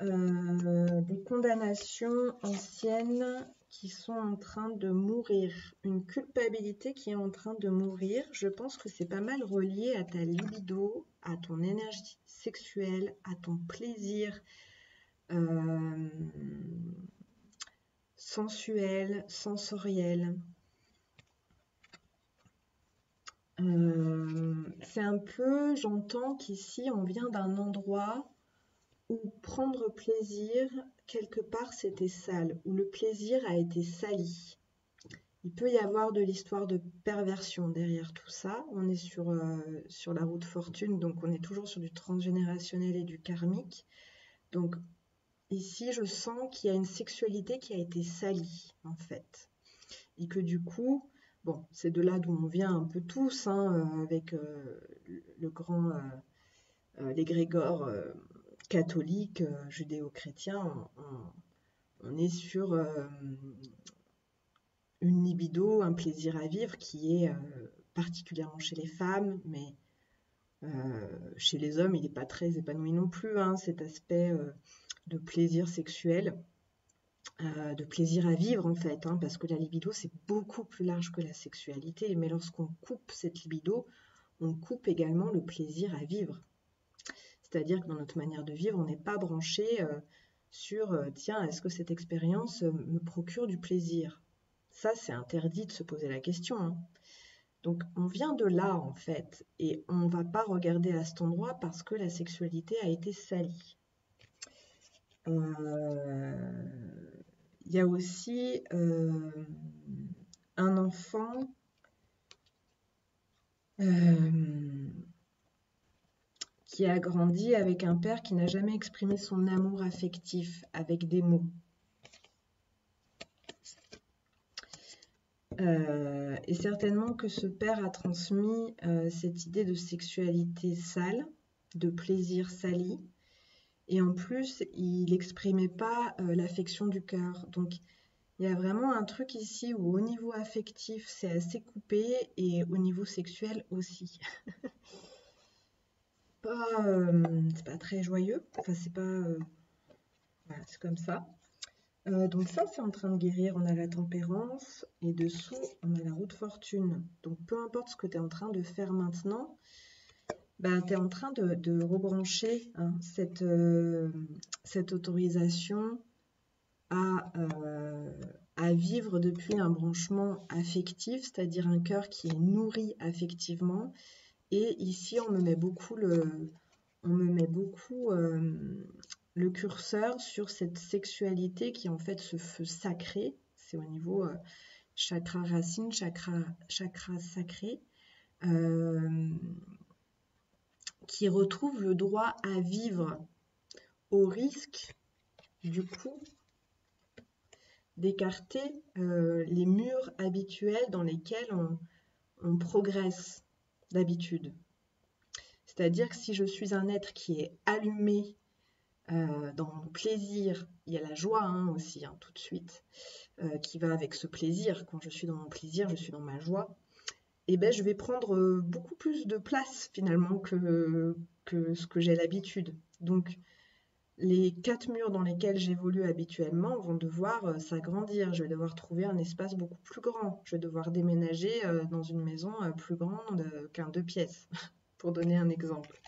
Speaker 1: des condamnations anciennes qui sont en train de mourir, une culpabilité qui est en train de mourir. Je pense que c'est pas mal relié à ta libido, à ton énergie sexuelle, à ton plaisir euh, sensuel, sensoriel. C'est un peu, j'entends qu'ici on vient d'un endroit où prendre plaisir, quelque part, c'était sale, où le plaisir a été sali. Il peut y avoir de l'histoire de perversion derrière tout ça. On est sur la route fortune, donc on est toujours sur du transgénérationnel et du karmique. Donc ici, je sens qu'il y a une sexualité qui a été salie, en fait. Et que du coup, bon, c'est de là d'où on vient un peu tous, hein, avec le grand l'égrégore catholique, judéo-chrétien, on est sur une libido, un plaisir à vivre qui est particulièrement chez les femmes, mais chez les hommes, il n'est pas très épanoui non plus, hein, cet aspect de plaisir sexuel, de plaisir à vivre en fait, hein, parce que la libido, c'est beaucoup plus large que la sexualité, mais lorsqu'on coupe cette libido, on coupe également le plaisir à vivre. C'est-à-dire que dans notre manière de vivre, on n'est pas branché sur tiens, est-ce que cette expérience me procure du plaisir? Ça, c'est interdit de se poser la question, hein. Donc, on vient de là, en fait, et on ne va pas regarder à cet endroit parce que la sexualité a été salie. Il y a aussi un enfant qui a grandi avec un père qui n'a jamais exprimé son amour affectif avec des mots. Et certainement que ce père a transmis cette idée de sexualité sale, de plaisir sali, et en plus, il n'exprimait pas l'affection du cœur. Donc, il y a vraiment un truc ici où au niveau affectif, c'est assez coupé, et au niveau sexuel aussi. C'est pas très joyeux, enfin, c'est pas... voilà, c'est comme ça. Donc ça, c'est en train de guérir. On a la tempérance et dessous, on a la roue de fortune. Donc peu importe ce que tu es en train de faire maintenant, ben, tu es en train de rebrancher hein, cette autorisation à vivre depuis un branchement affectif, c'est-à-dire un cœur qui est nourri affectivement. Et ici, on me met beaucoup le curseur sur cette sexualité qui est en fait ce feu sacré. C'est au niveau chakra racine, chakra sacré, qui retrouve le droit à vivre au risque, du coup, d'écarter les murs habituels dans lesquels on progresse d'habitude. C'est-à-dire que si je suis un être qui est allumé dans mon plaisir, il y a la joie hein, aussi, hein, tout de suite, qui va avec ce plaisir. Quand je suis dans mon plaisir, je suis dans ma joie. Et ben, je vais prendre beaucoup plus de place finalement que ce que j'ai l'habitude. Donc, les 4 murs dans lesquels j'évolue habituellement vont devoir s'agrandir. Je vais devoir trouver un espace beaucoup plus grand. Je vais devoir déménager dans une maison plus grande qu'un 2 pièces, pour donner un exemple.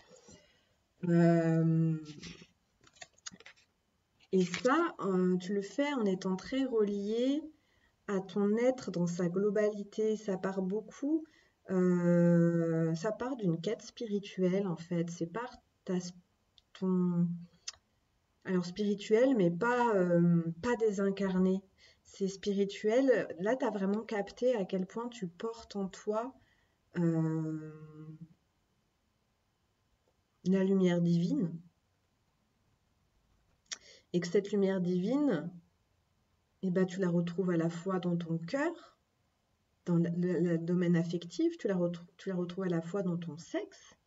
Speaker 1: Et ça, tu le fais en étant très relié à ton être dans sa globalité. Ça part beaucoup, ça part d'une quête spirituelle en fait. C'est par ton... Alors spirituel, mais pas désincarné. C'est spirituel. Là, tu as vraiment capté à quel point tu portes en toi la lumière divine. Et que cette lumière divine, eh ben, tu la retrouves à la fois dans ton cœur, dans le domaine affectif, tu la retrouves à la fois dans ton sexe,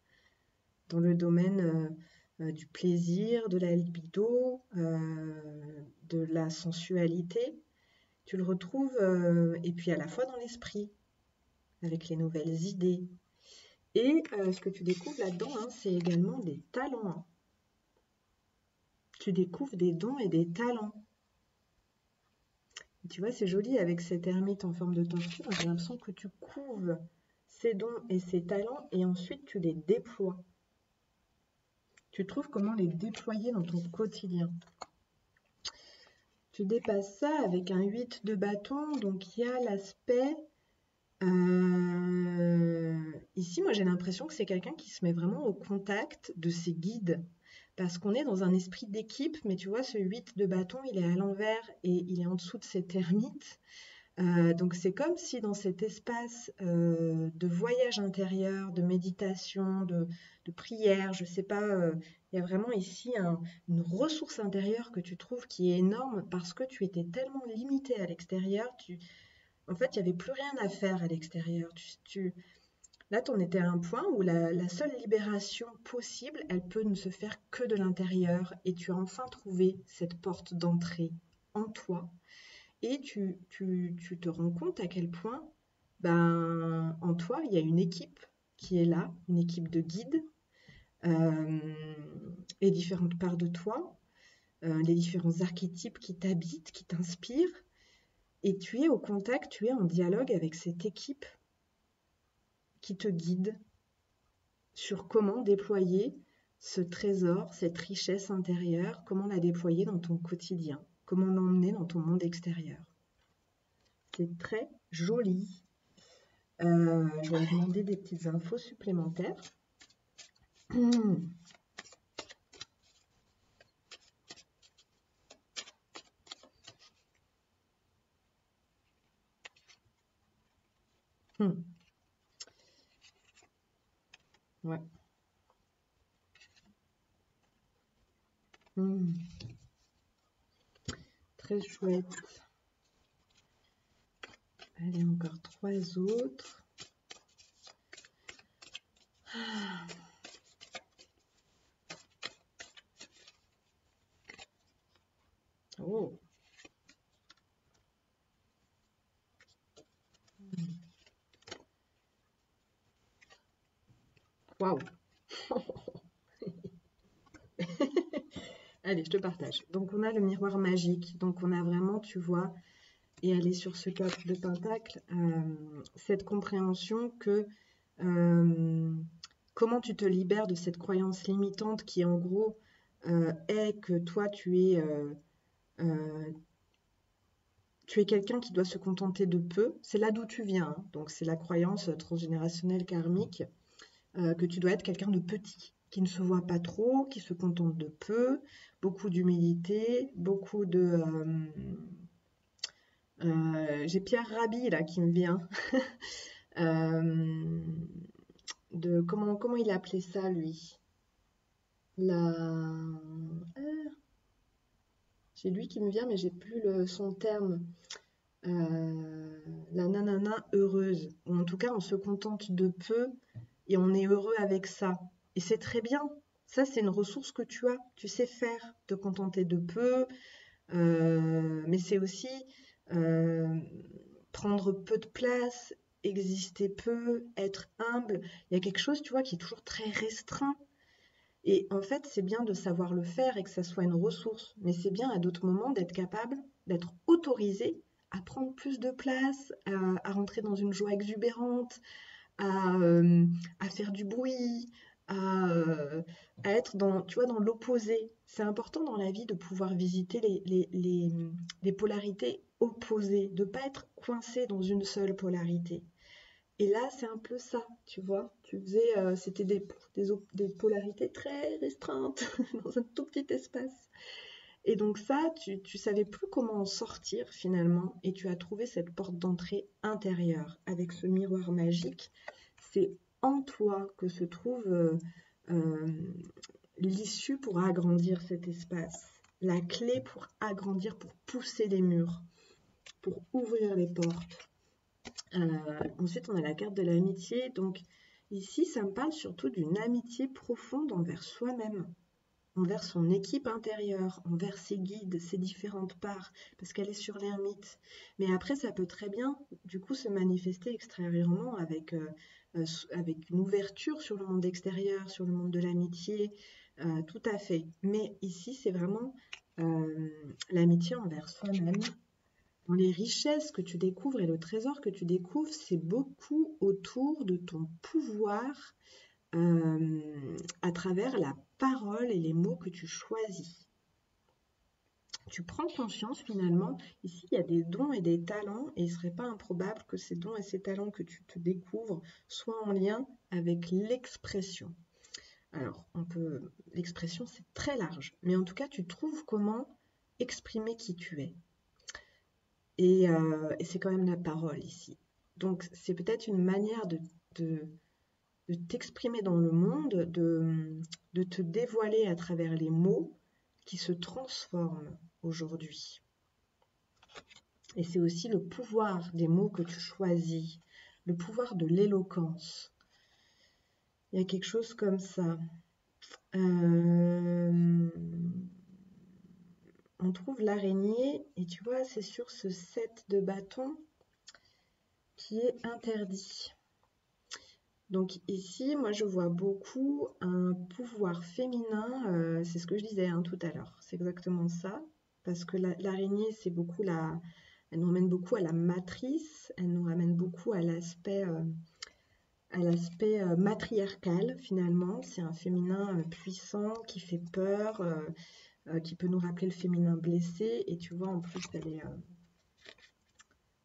Speaker 1: dans le domaine du plaisir, de la libido, de la sensualité. Tu le retrouves, et puis à la fois dans l'esprit, avec les nouvelles idées. Et ce que tu découvres là-dedans, hein, c'est également des talents. Hein. Tu découvres des dons et des talents. Et tu vois, c'est joli avec cette ermite en forme de tortue. J'ai l'impression que tu couves ces dons et ces talents et ensuite tu les déploies. Tu trouves comment les déployer dans ton quotidien. Tu dépasses ça avec un 8 de bâton. Donc il y a l'aspect... ici, moi j'ai l'impression que c'est quelqu'un qui se met vraiment au contact de ses guides. Parce qu'on est dans un esprit d'équipe, mais tu vois, ce 8 de bâton, il est à l'envers et il est en dessous de cette ermite. Donc c'est comme si dans cet espace de voyage intérieur, de méditation, de prière, je sais pas, il y a vraiment ici une ressource intérieure que tu trouves qui est énorme parce que tu étais tellement limité à l'extérieur, en fait, il n'y avait plus rien à faire à l'extérieur. Là, tu en étais à un point où la seule libération possible, elle peut ne se faire que de l'intérieur et tu as enfin trouvé cette porte d'entrée en toi. Et tu te rends compte à quel point, ben, en toi, il y a une équipe qui est là, une équipe de guides, les différentes parts de toi, les différents archétypes qui t'habitent, qui t'inspirent. Et tu es au contact, tu es en dialogue avec cette équipe qui te guide sur comment déployer ce trésor, cette richesse intérieure, comment la déployer dans ton quotidien, comment l'emmener dans ton monde extérieur. C'est très joli. Je vais demander des petites infos supplémentaires. Ouais. Très chouette. Allez, encore 3 autres. Oh. Waouh. Allez, je te partage. Donc, on a le miroir magique. Donc, on a vraiment, tu vois, et aller sur ce 4 de pentacle, cette compréhension que comment tu te libères de cette croyance limitante qui, en gros, est que toi, tu es quelqu'un qui doit se contenter de peu. C'est là d'où tu viens. Hein. Donc, c'est la croyance transgénérationnelle karmique que tu dois être quelqu'un de petit, qui ne se voit pas trop, qui se contente de peu, beaucoup d'humilité, beaucoup de... j'ai Pierre Rabhi là qui me vient. De comment il appelait ça lui? J'ai lui qui me vient mais j'ai plus son terme. La nanana heureuse. Ou en tout cas on se contente de peu et on est heureux avec ça. Et c'est très bien. Ça c'est une ressource que tu as. Tu sais faire, te contenter de peu. Mais c'est aussi prendre peu de place, exister peu, être humble. Il y a quelque chose, tu vois, qui est toujours très restreint. Et en fait, c'est bien de savoir le faire et que ça soit une ressource. Mais c'est bien à d'autres moments d'être capable, d'être autorisé à prendre plus de place, à rentrer dans une joie exubérante, à faire du bruit, à être dans, tu vois, dans l'opposé. C'est important dans la vie de pouvoir visiter les polarités opposées, de ne pas être coincé dans une seule polarité. Et là, c'est un peu ça, tu vois. C'était des polarités très restreintes dans un tout petit espace. Et donc ça, tu savais plus comment en sortir finalement, et tu as trouvé cette porte d'entrée intérieure avec ce miroir magique. C'est en toi que se trouve l'issue pour agrandir cet espace, la clé pour agrandir, pour pousser les murs, pour ouvrir les portes. Ensuite, on a la carte de l'amitié. Donc ici, ça me parle surtout d'une amitié profonde envers soi-même, envers son équipe intérieure, envers ses guides, ses différentes parts, parce qu'elle est sur l'ermite. Mais après, ça peut très bien, du coup, se manifester extérieurement avec avec une ouverture sur le monde extérieur, sur le monde de l'amitié, tout à fait. Mais ici, c'est vraiment l'amitié envers soi-même. Dans les richesses que tu découvres et le trésor que tu découvres, c'est beaucoup autour de ton pouvoir à travers la parole et les mots que tu choisis. Tu prends conscience finalement, ici il y a des dons et des talents et il ne serait pas improbable que ces dons et ces talents que tu te découvres soient en lien avec l'expression. Alors, l'expression c'est très large, mais en tout cas tu trouves comment exprimer qui tu es. Et c'est quand même la parole ici. Donc c'est peut-être une manière de t'exprimer dans le monde, de te dévoiler à travers les mots qui se transforment aujourd'hui. Et c'est aussi le pouvoir des mots que tu choisis, le pouvoir de l'éloquence. Il y a quelque chose comme ça. On trouve l'araignée, et tu vois, c'est sur ce 7 de bâton qui est interdit. Donc ici, moi je vois beaucoup un pouvoir féminin, c'est ce que je disais tout à l'heure, c'est exactement ça, parce que l'araignée, c'est beaucoup elle nous ramène beaucoup à la matrice, elle nous ramène beaucoup à l'aspect matriarcal finalement, c'est un féminin puissant qui fait peur, qui peut nous rappeler le féminin blessé, et tu vois en plus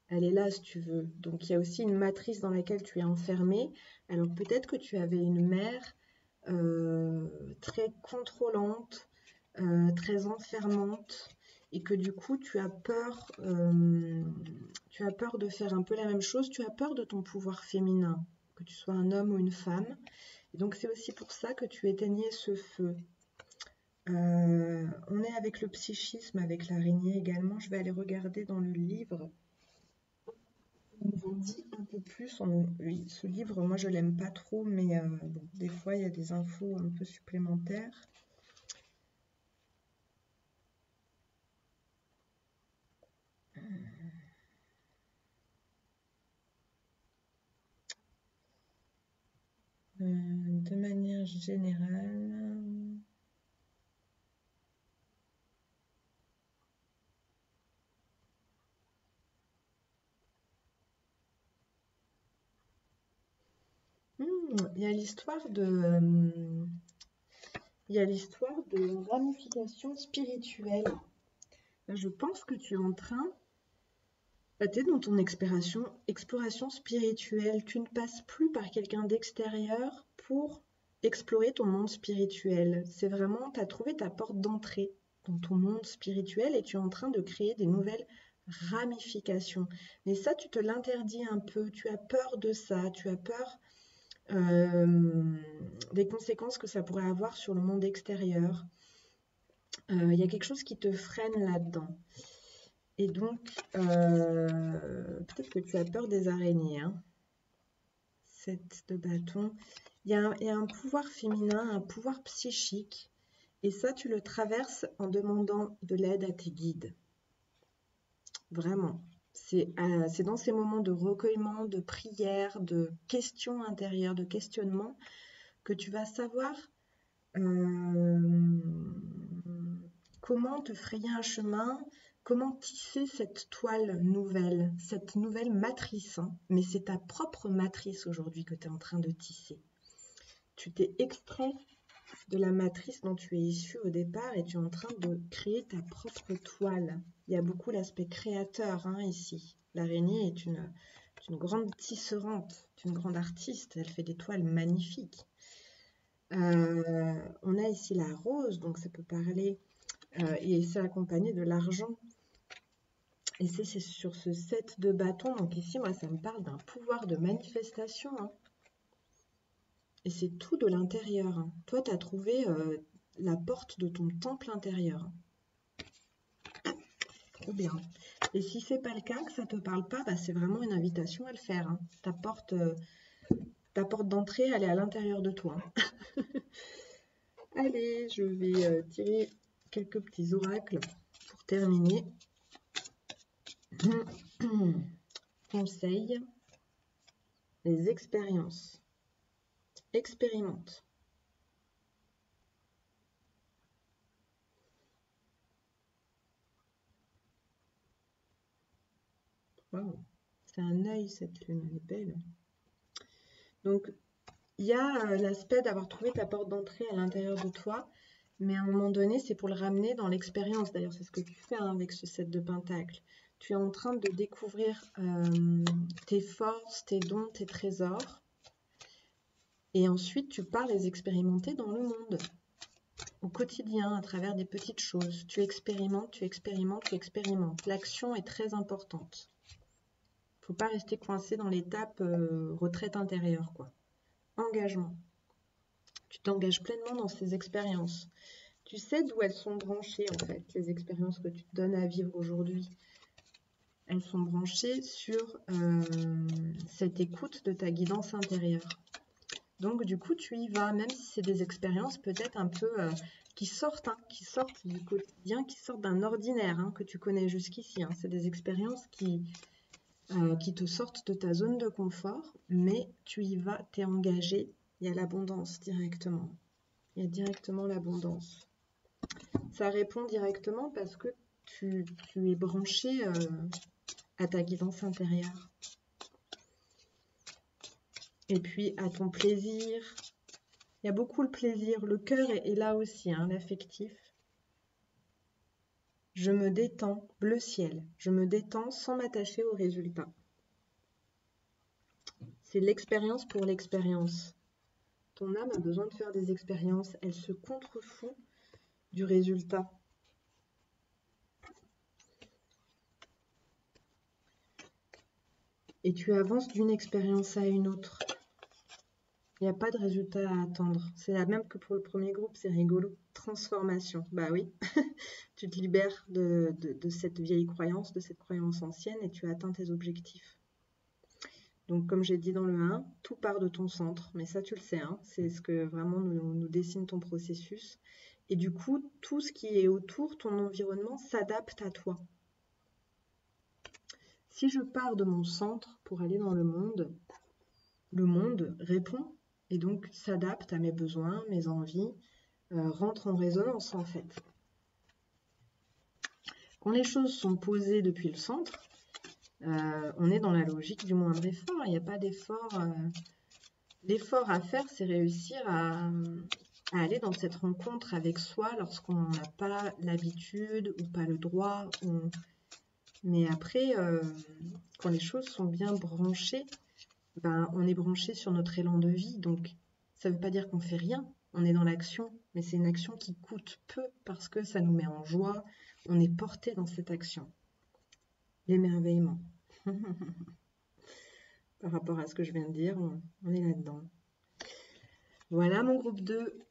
Speaker 1: elle est là si tu veux. Donc il y a aussi une matrice dans laquelle tu es enfermé. Alors peut-être que tu avais une mère très contrôlante, très enfermante, et que du coup tu as peur de faire un peu la même chose, tu as peur de ton pouvoir féminin, que tu sois un homme ou une femme. Et donc c'est aussi pour ça que tu éteignais ce feu. On est avec le psychisme, avec l'araignée également. Je vais aller regarder dans le livre. On nous en dit un peu plus. Oui, ce livre, moi, je l'aime pas trop, mais bon, des fois, il y a des infos un peu supplémentaires. De manière générale... Il y a l'histoire de ramification spirituelle. Je pense que tu es en train, tu es dans ton exploration spirituelle. Tu ne passes plus par quelqu'un d'extérieur pour explorer ton monde spirituel. C'est vraiment, tu as trouvé ta porte d'entrée dans ton monde spirituel et tu es en train de créer des nouvelles ramifications. Mais ça, tu te l'interdis un peu. Tu as peur de ça. Tu as peur des conséquences que ça pourrait avoir sur le monde extérieur. Il y a quelque chose qui te freine là-dedans. Et donc, peut-être que tu as peur des araignées. 7 de bâton. Il y a un pouvoir féminin, un pouvoir psychique. Et ça, tu le traverses en demandant de l'aide à tes guides. Vraiment. C'est dans ces moments de recueillement, de prière, de questions intérieures, de questionnement, que tu vas savoir comment te frayer un chemin, comment tisser cette toile nouvelle, cette nouvelle matrice. Mais c'est ta propre matrice aujourd'hui que tu es en train de tisser. Tu t'es extrait de la matrice dont tu es issu au départ et tu es en train de créer ta propre toile. Il y a beaucoup l'aspect créateur ici. L'araignée est une grande tisserante, une grande artiste. Elle fait des toiles magnifiques. On a ici la rose, donc ça peut parler, et c'est accompagné de l'argent. Et c'est sur ce 7 de bâton, donc ici, moi, ça me parle d'un pouvoir de manifestation. Et c'est tout de l'intérieur. Toi, tu as trouvé la porte de ton temple intérieur. Trop bien. Et si c'est pas le cas, que ça te parle pas, c'est vraiment une invitation à le faire. Ta porte d'entrée, elle est à l'intérieur de toi. Allez, je vais tirer quelques petits oracles pour terminer. Conseil. les expériences. Expérimente. Wow. C'est un œil cette lune, elle est belle. Donc, il y a l'aspect d'avoir trouvé ta porte d'entrée à l'intérieur de toi, mais à un moment donné, c'est pour le ramener dans l'expérience. D'ailleurs, c'est ce que tu fais avec ce 7 de Pentacle. Tu es en train de découvrir tes forces, tes dons, tes trésors. Et ensuite, tu pars les expérimenter dans le monde, au quotidien, à travers des petites choses. Tu expérimentes, tu expérimentes, tu expérimentes. L'action est très importante. Il ne faut pas rester coincé dans l'étape retraite intérieure, quoi. Engagement. Tu t'engages pleinement dans ces expériences. Tu sais d'où elles sont branchées, en fait, les expériences que tu te donnes à vivre aujourd'hui. Elles sont branchées sur cette écoute de ta guidance intérieure. Donc, du coup, tu y vas, même si c'est des expériences peut-être un peu qui sortent du quotidien, qui sortent d'un ordinaire que tu connais jusqu'ici. C'est des expériences qui te sortent de ta zone de confort, mais tu y vas, tu es engagé. Il y a l'abondance directement. Il y a directement l'abondance. Ça répond directement parce que tu es branché à ta guidance intérieure. Et puis à ton plaisir. Il y a beaucoup le plaisir. Le cœur est là aussi, l'affectif. Je me détends, bleu ciel. Je me détends sans m'attacher au résultat. C'est l'expérience pour l'expérience. Ton âme a besoin de faire des expériences. Elle se contrefout du résultat. Et tu avances d'une expérience à une autre. Il n'y a pas de résultat à attendre. C'est la même que pour le premier groupe, c'est rigolo. Transformation. Bah oui, tu te libères de cette vieille croyance, de cette croyance ancienne et tu atteins tes objectifs. Donc comme j'ai dit dans le 1, tout part de ton centre. Mais ça tu le sais, c'est ce que vraiment nous dessine ton processus. Et du coup, tout ce qui est autour, ton environnement, s'adapte à toi. Si je pars de mon centre pour aller dans le monde répond et donc s'adapte à mes besoins, mes envies, rentre en résonance en fait. Quand les choses sont posées depuis le centre, on est dans la logique du moindre effort. Il n'y a pas d'effort. L'effort à faire, c'est réussir à aller dans cette rencontre avec soi lorsqu'on n'a pas l'habitude ou pas le droit. Mais après, quand les choses sont bien branchées, on est branché sur notre élan de vie. Donc, ça ne veut pas dire qu'on ne fait rien. On est dans l'action, mais c'est une action qui coûte peu parce que ça nous met en joie. On est porté dans cette action. L'émerveillement. Par rapport à ce que je viens de dire, on est là-dedans. Voilà mon groupe 2.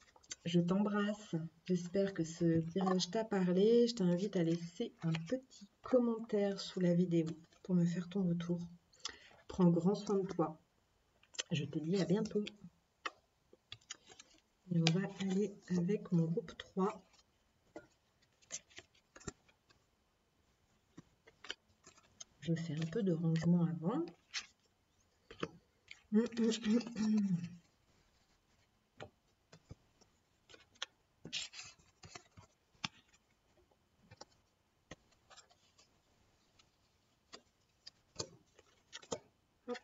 Speaker 1: Je t'embrasse. J'espère que ce tirage t'a parlé. Je t'invite à laisser un petit commentaire sous la vidéo pour me faire ton retour. Prends grand soin de toi. Je te dis à bientôt. Et on va aller avec mon groupe 3. Je fais un peu de rangement avant. Hop.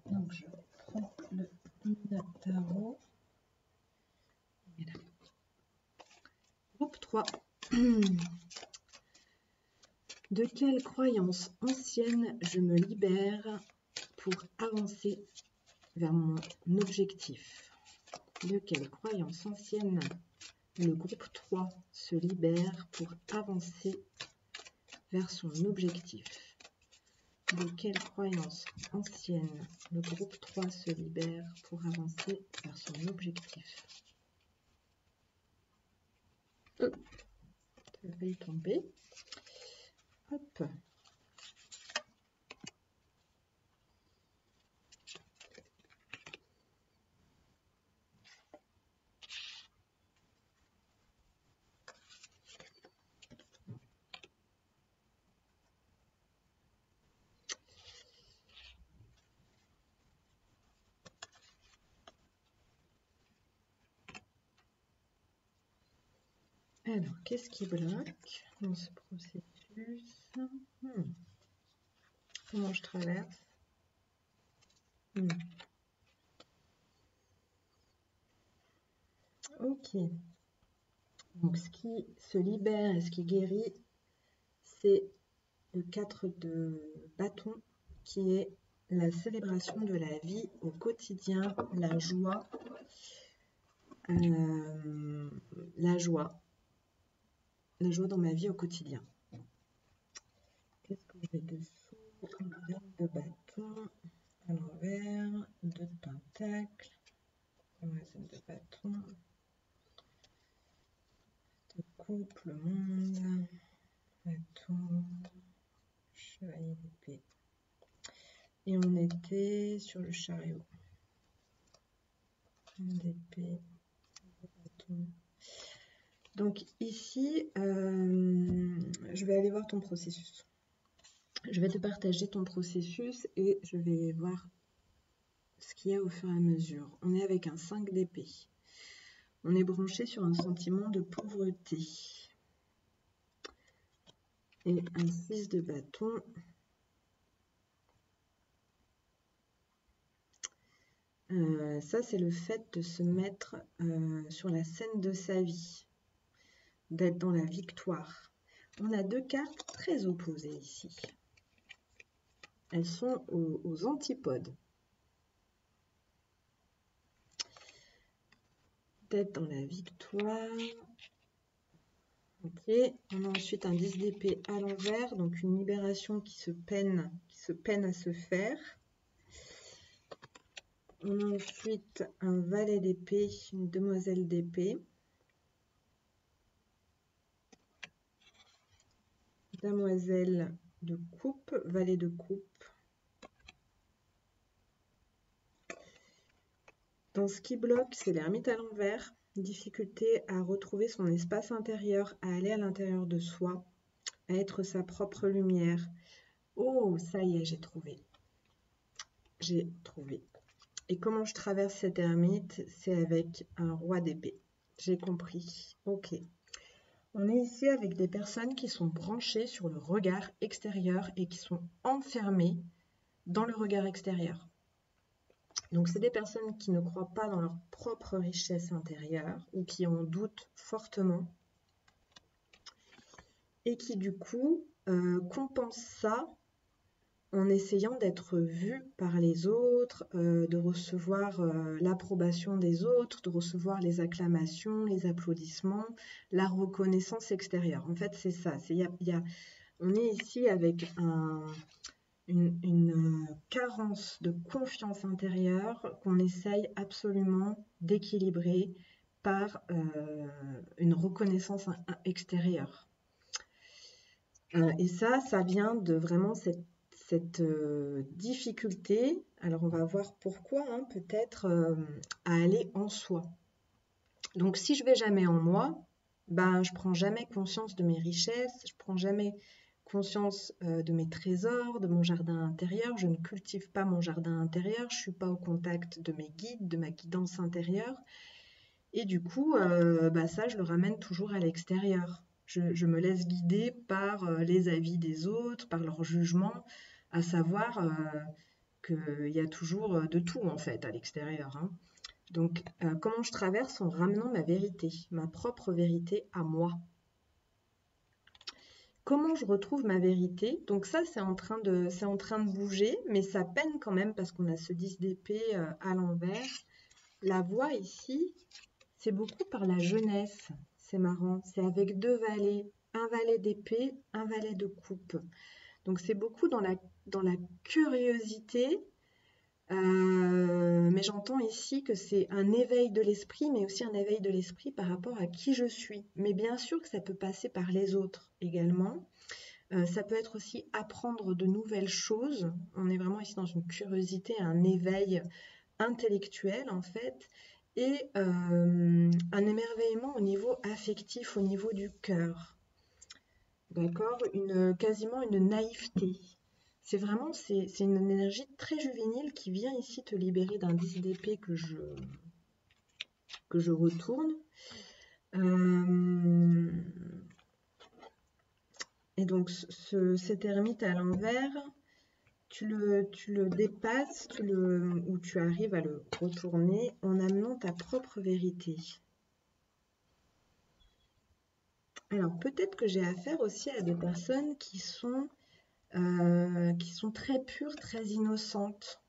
Speaker 1: Donc je prends le tarot. Voilà. Groupe 3. De quelle croyance ancienne je me libère pour avancer vers mon objectif? De quelle croyance ancienne le groupe 3 se libère pour avancer vers son objectif? De quelle croyance ancienne le groupe 3 se libère pour avancer vers son objectif? Ça va failli tomber. Hop. Alors, qu'est-ce qui bloque dans ce processus? Comment je traverse? Ok. Donc, ce qui se libère et ce qui guérit, c'est le 4 de bâton, qui est la célébration de la vie au quotidien, la joie. La joie dans ma vie au quotidien. Qu'est-ce que j'ai dessous? Une reine de bâton à l'envers, 2 de pentacle, demoiselle de bâton, de coupe, le monde, bâton, chevalier d'épée. Et on était sur le chariot. D'épée, bâton. Donc ici, je vais aller voir ton processus. Je vais te partager ton processus et je vais voir ce qu'il y a au fur et à mesure. On est avec un 5 d'épée. On est branché sur un sentiment de pauvreté. Et un 6 de bâton. Ça, c'est le fait de se mettre sur la scène de sa vie, d'être dans la victoire. On a 2 cartes très opposées ici. Elles sont aux antipodes. D'être dans la victoire. Ok, on a ensuite un 10 d'épée à l'envers, donc une libération qui se peine à se faire. On a ensuite un valet d'épée, une demoiselle d'épée. Demoiselle de coupe, valet de coupe. Dans ce qui bloque, c'est l'ermite à l'envers. Difficulté à retrouver son espace intérieur, à aller à l'intérieur de soi, à être sa propre lumière. Oh, ça y est, j'ai trouvé. J'ai trouvé. Et comment je traverse cette ermite? C'est avec un roi d'épée. J'ai compris. Ok. On est ici avec des personnes qui sont branchées sur le regard extérieur et qui sont enfermées dans le regard extérieur. Donc, c'est des personnes qui ne croient pas dans leur propre richesse intérieure ou qui en doutent fortement et qui, du coup, compensent ça en essayant d'être vues par les autres, de recevoir l'approbation des autres, de recevoir les acclamations, les applaudissements, la reconnaissance extérieure. En fait, c'est ça. On est ici avec une carence de confiance intérieure qu'on essaye absolument d'équilibrer par une reconnaissance extérieure. Et ça vient de vraiment cette difficulté, alors on va voir pourquoi, hein, peut-être à aller en soi. Donc si je vais jamais en moi, ben je prends jamais conscience de mes richesses, je prends jamais conscience de mes trésors, de mon jardin intérieur, je ne cultive pas mon jardin intérieur, je suis pas au contact de mes guides, de ma guidance intérieure, et du coup, ça je le ramène toujours à l'extérieur. Je me laisse guider par les avis des autres, par leur jugement, à savoir qu'il y a toujours de tout en fait à l'extérieur, hein. Donc, comment je traverse en ramenant ma vérité, ma propre vérité à moi. Comment je retrouve ma vérité? Donc ça, c'est en train de bouger, mais ça peine quand même parce qu'on a ce 10 d'épée à l'envers. La voie ici, c'est beaucoup par la jeunesse. C'est marrant, c'est avec 2 valets, un valet d'épée, un valet de coupe. Donc c'est beaucoup dans la curiosité, mais j'entends ici que c'est un éveil de l'esprit, mais aussi un éveil de l'esprit par rapport à qui je suis. Mais bien sûr que ça peut passer par les autres également. Ça peut être aussi apprendre de nouvelles choses. On est vraiment ici dans une curiosité, un éveil intellectuel en fait, et un émerveillement au niveau affectif, au niveau du cœur. D'accord? Quasiment une naïveté. C'est une énergie très juvénile qui vient ici te libérer d'un 10 d'épée que je retourne. Et donc cet ermite à l'envers, tu le dépasses, ou tu arrives à le retourner en amenant ta propre vérité. Alors peut-être que j'ai affaire aussi à des personnes qui sont très pures, très innocentes.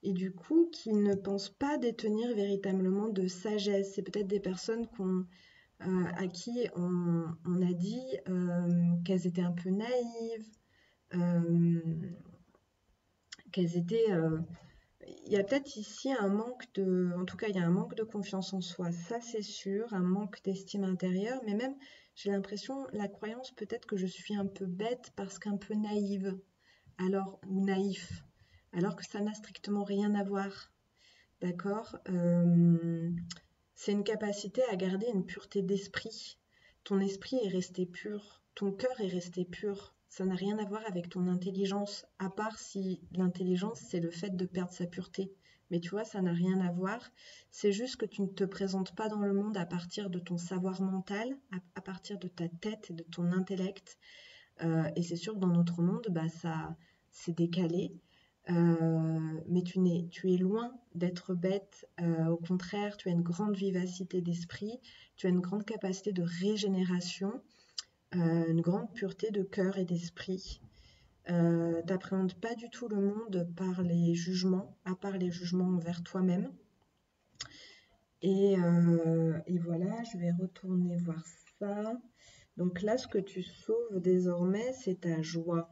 Speaker 1: Et du coup, qui ne pensent pas détenir véritablement de sagesse. C'est peut-être des personnes à qui on a dit qu'elles étaient un peu naïves, qu'elles étaient... il y a peut-être ici un manque en tout cas, il y a un manque de confiance en soi, ça c'est sûr, un manque d'estime intérieure, mais même, j'ai l'impression, la croyance peut-être que je suis un peu bête parce qu'un peu naïve, ou naïf, alors que ça n'a strictement rien à voir, d'accord? C'est une capacité à garder une pureté d'esprit. Ton esprit est resté pur, ton cœur est resté pur. Ça n'a rien à voir avec ton intelligence, à part si l'intelligence, c'est le fait de perdre sa pureté. Mais tu vois, ça n'a rien à voir. C'est juste que tu ne te présentes pas dans le monde à partir de ton savoir mental, à partir de ta tête et de ton intellect. Et c'est sûr que dans notre monde, ça, c'est décalé. Mais tu es loin d'être bête. Au contraire, tu as une grande vivacité d'esprit, tu as une grande capacité de régénération, une grande pureté de cœur et d'esprit. T'appréhendes pas du tout le monde par les jugements, à part les jugements envers toi-même. Et voilà, je vais retourner voir ça. Donc là, ce que tu sauves désormais, c'est ta joie.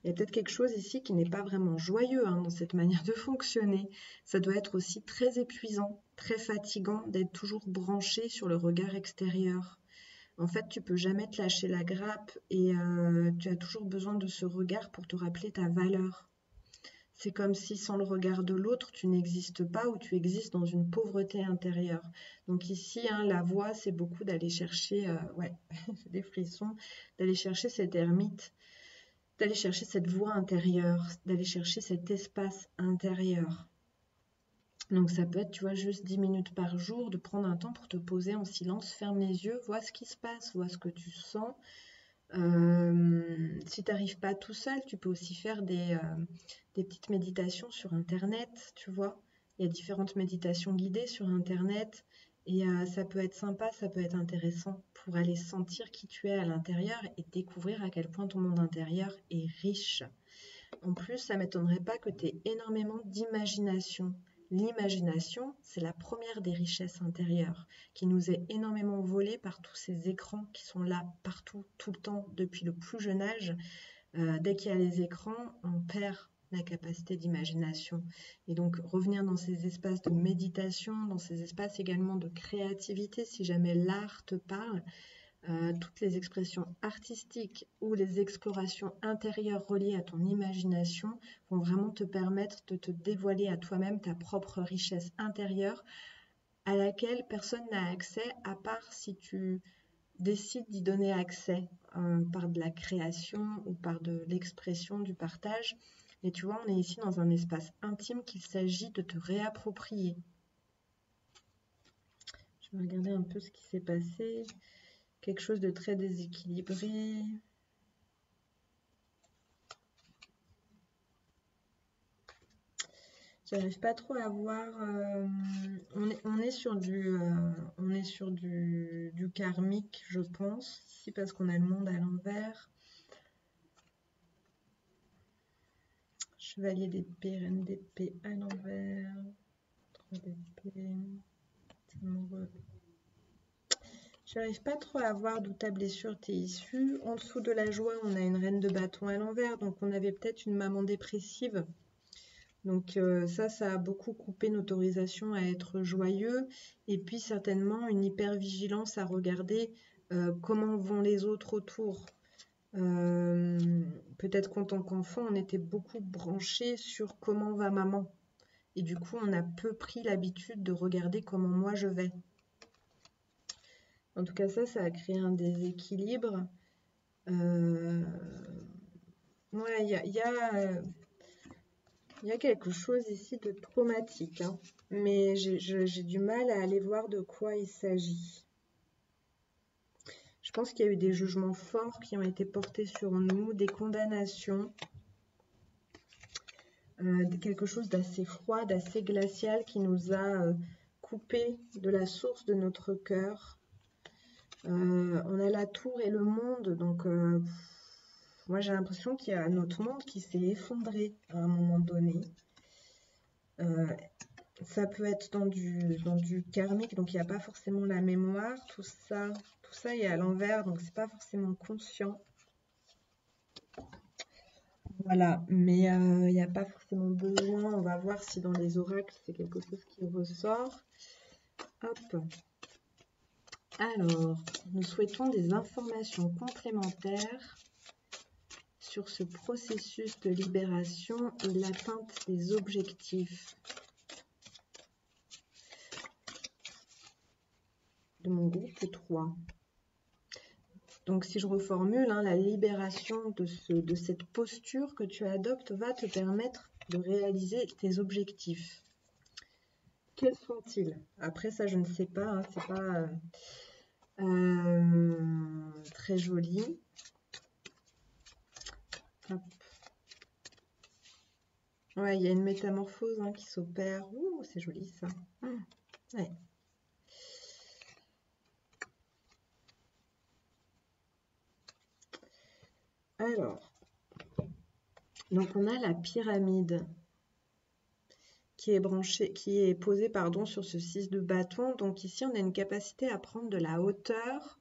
Speaker 1: Il y a peut-être quelque chose ici qui n'est pas vraiment joyeux dans cette manière de fonctionner. Ça doit être aussi très épuisant, très fatigant d'être toujours branché sur le regard extérieur. En fait, tu peux jamais te lâcher la grappe et tu as toujours besoin de ce regard pour te rappeler ta valeur. C'est comme si sans le regard de l'autre, tu n'existes pas ou tu existes dans une pauvreté intérieure. Donc ici, la voie, c'est beaucoup d'aller chercher, ouais, j'ai des frissons, d'aller chercher cette ermite, d'aller chercher cette voix intérieure, d'aller chercher cet espace intérieur. Donc ça peut être, tu vois, juste 10 minutes par jour, de prendre un temps pour te poser en silence, ferme les yeux, vois ce qui se passe, vois ce que tu sens. Si tu n'arrives pas tout seul, tu peux aussi faire des petites méditations sur Internet, tu vois. Il y a différentes méditations guidées sur Internet et ça peut être sympa, ça peut être intéressant pour aller sentir qui tu es à l'intérieur et découvrir à quel point ton monde intérieur est riche. En plus, ça ne m'étonnerait pas que tu aies énormément d'imagination. L'imagination, c'est la première des richesses intérieures qui nous est énormément volée par tous ces écrans qui sont là partout, tout le temps, depuis le plus jeune âge. Dès qu'il y a les écrans, on perd la capacité d'imagination. Et donc revenir dans ces espaces de méditation, dans ces espaces également de créativité, si jamais l'art te parle, toutes les expressions artistiques ou les explorations intérieures reliées à ton imagination vont vraiment te permettre de te dévoiler à toi-même ta propre richesse intérieure à laquelle personne n'a accès à part si tu décides d'y donner accès par de la création ou par de l'expression, du partage. Et tu vois, on est ici dans un espace intime qu'il s'agit de te réapproprier. Je vais regarder un peu ce qui s'est passé. Quelque chose de très déséquilibré. J'arrive pas trop à voir. On est sur du karmique, je pense. Ici, parce qu'on a le monde à l'envers. Chevalier d'épée, reine d'épée à l'envers. 3 d'épée. Amoureux. J'arrive pas trop à voir d'où ta blessure t'est issue. En dessous de la joie, on a une reine de bâton à l'envers. Donc, on avait peut-être une maman dépressive. Donc ça a beaucoup coupé notre autorisation à être joyeux. Et puis certainement une hypervigilance à regarder comment vont les autres autour. Peut-être qu'en tant qu'enfant, on était beaucoup branché sur comment va maman. Et du coup, on a peu pris l'habitude de regarder comment moi je vais. En tout cas, ça a créé un déséquilibre. Ouais, il y a Il y a quelque chose ici de traumatique, hein, mais j'ai du mal à aller voir de quoi il s'agit. Je pense qu'il y a eu des jugements forts qui ont été portés sur nous, des condamnations, quelque chose d'assez froid, d'assez glacial qui nous a coupé de la source de notre cœur. On a la tour et le monde, donc moi j'ai l'impression qu'il y a notre monde qui s'est effondré à un moment donné. Ça peut être dans du karmique, donc il n'y a pas forcément la mémoire, tout ça est à l'envers, donc c'est pas forcément conscient. Voilà, mais il n'y a pas forcément besoin. On va voir si dans les oracles c'est quelque chose qui ressort. Hop. Alors, nous souhaitons des informations complémentaires sur ce processus de libération et l'atteinte des objectifs de mon groupe 3. Donc, si je reformule, hein, la libération de cette posture que tu adoptes va te permettre de réaliser tes objectifs. Quels sont-ils? Après, ça, je ne sais pas, hein, c'est pas très joli. Hop. Ouais, il y a une métamorphose, hein, qui s'opère. Ouh, c'est joli ça. Ouais. Alors, donc on a la pyramide qui est posée, pardon, sur ce 6 de bâton. Donc ici, on a une capacité à prendre de la hauteur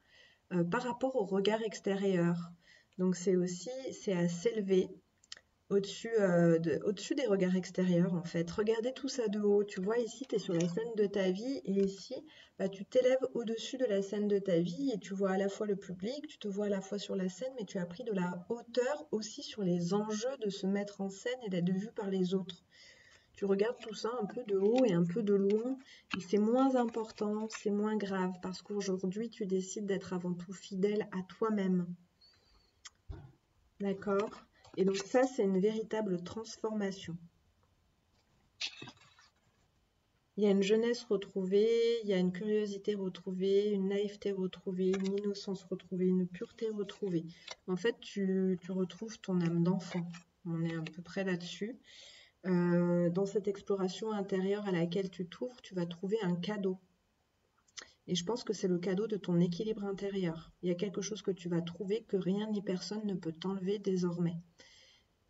Speaker 1: par rapport au regard extérieur. Donc c'est à s'élever au-dessus des regards extérieurs en fait. Regardez tout ça de haut. Tu vois ici, tu es sur la scène de ta vie et ici, bah, tu t'élèves au-dessus de la scène de ta vie et tu vois à la fois le public, tu te vois à la fois sur la scène, mais tu as pris de la hauteur aussi sur les enjeux de se mettre en scène et d'être vu par les autres. Tu regardes tout ça un peu de haut et un peu de loin et c'est moins important, c'est moins grave parce qu'aujourd'hui, tu décides d'être avant tout fidèle à toi-même. D'accord ? Et donc ça, c'est une véritable transformation. Il y a une jeunesse retrouvée, il y a une curiosité retrouvée, une naïveté retrouvée, une innocence retrouvée, une pureté retrouvée. En fait, tu retrouves ton âme d'enfant. On est à peu près là-dessus. Dans cette exploration intérieure à laquelle tu t'ouvres, tu vas trouver un cadeau. Et je pense que c'est le cadeau de ton équilibre intérieur. Il y a quelque chose que tu vas trouver que rien ni personne ne peut t'enlever désormais.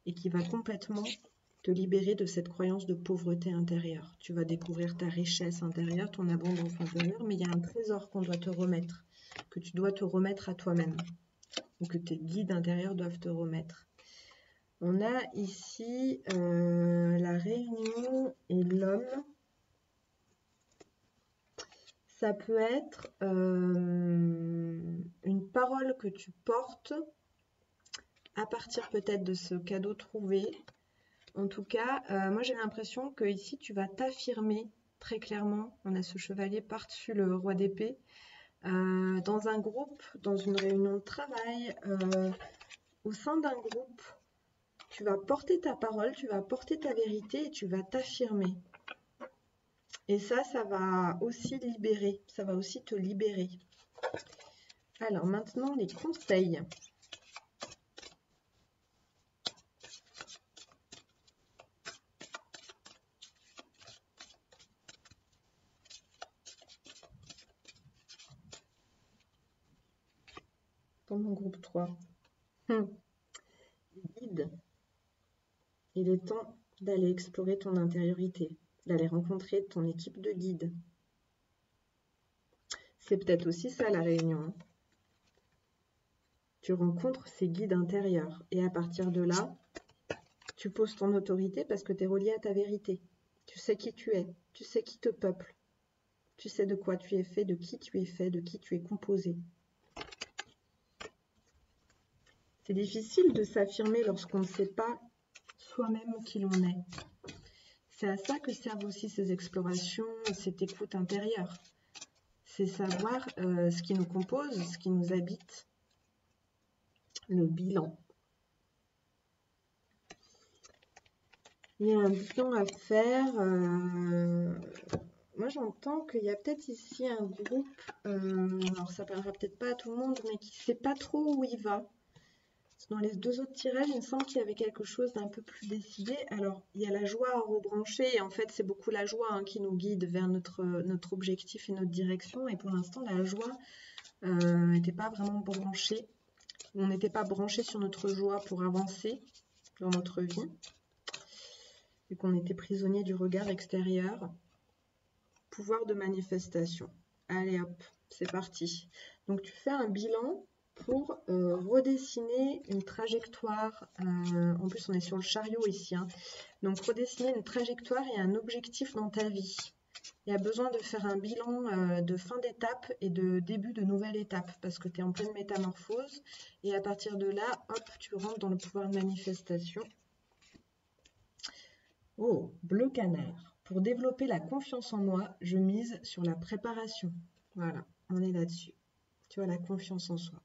Speaker 1: Et qui va complètement te libérer de cette croyance de pauvreté intérieure. Tu vas découvrir ta richesse intérieure, ton abondance intérieure, mais il y a un trésor qu'on doit te remettre, que tu dois te remettre à toi-même, ou que tes guides intérieurs doivent te remettre. On a ici la réunion et l'homme. Ça peut être une parole que tu portes à partir peut-être de ce cadeau trouvé. En tout cas, moi j'ai l'impression que ici tu vas t'affirmer très clairement. On a ce chevalier par-dessus le roi d'épée. Dans un groupe, dans une réunion de travail, au sein d'un groupe, tu vas porter ta parole, tu vas porter ta vérité et tu vas t'affirmer. Et ça va aussi libérer, ça va aussi te libérer. Alors maintenant, les conseils. Dans mon groupe 3. Guide. Il est temps d'aller explorer ton intériorité, d'aller rencontrer ton équipe de guides. C'est peut-être aussi ça la réunion. Tu rencontres ces guides intérieurs et à partir de là, tu poses ton autorité parce que tu es relié à ta vérité. Tu sais qui tu es, tu sais qui te peuple, tu sais de quoi tu es fait, de qui tu es fait, de qui tu es composé. C'est difficile de s'affirmer lorsqu'on ne sait pas soi-même qui l'on est. C'est à ça que servent aussi ces explorations, cette écoute intérieure. C'est savoir ce qui nous compose, ce qui nous habite, le bilan. Il y a un bilan à faire. Moi, j'entends qu'il y a peut-être ici un groupe, alors ça parlera peut-être pas à tout le monde, mais qui ne sait pas trop où il va. Dans les deux autres tirages, il me semble qu'il y avait quelque chose d'un peu plus décidé. Alors, il y a la joie à rebrancher, et en fait, c'est beaucoup la joie hein, qui nous guide vers notre objectif et notre direction. Et pour l'instant, la joie n'était pas vraiment branchée. On n'était pas branché sur notre joie pour avancer dans notre vie, vu qu'on était prisonnier du regard extérieur. Pouvoir de manifestation. Allez hop, c'est parti. Donc tu fais un bilan pour redessiner une trajectoire. En plus, on est sur le chariot ici. Hein. Donc redessiner une trajectoire et un objectif dans ta vie. Il y a besoin de faire un bilan de fin d'étape et de début de nouvelle étape parce que tu es en pleine métamorphose. Et à partir de là, hop, tu rentres dans le pouvoir de manifestation. Oh, bleu canard. Pour développer la confiance en moi, je mise sur la préparation. Voilà, on est là-dessus. Tu vois, la confiance en soi.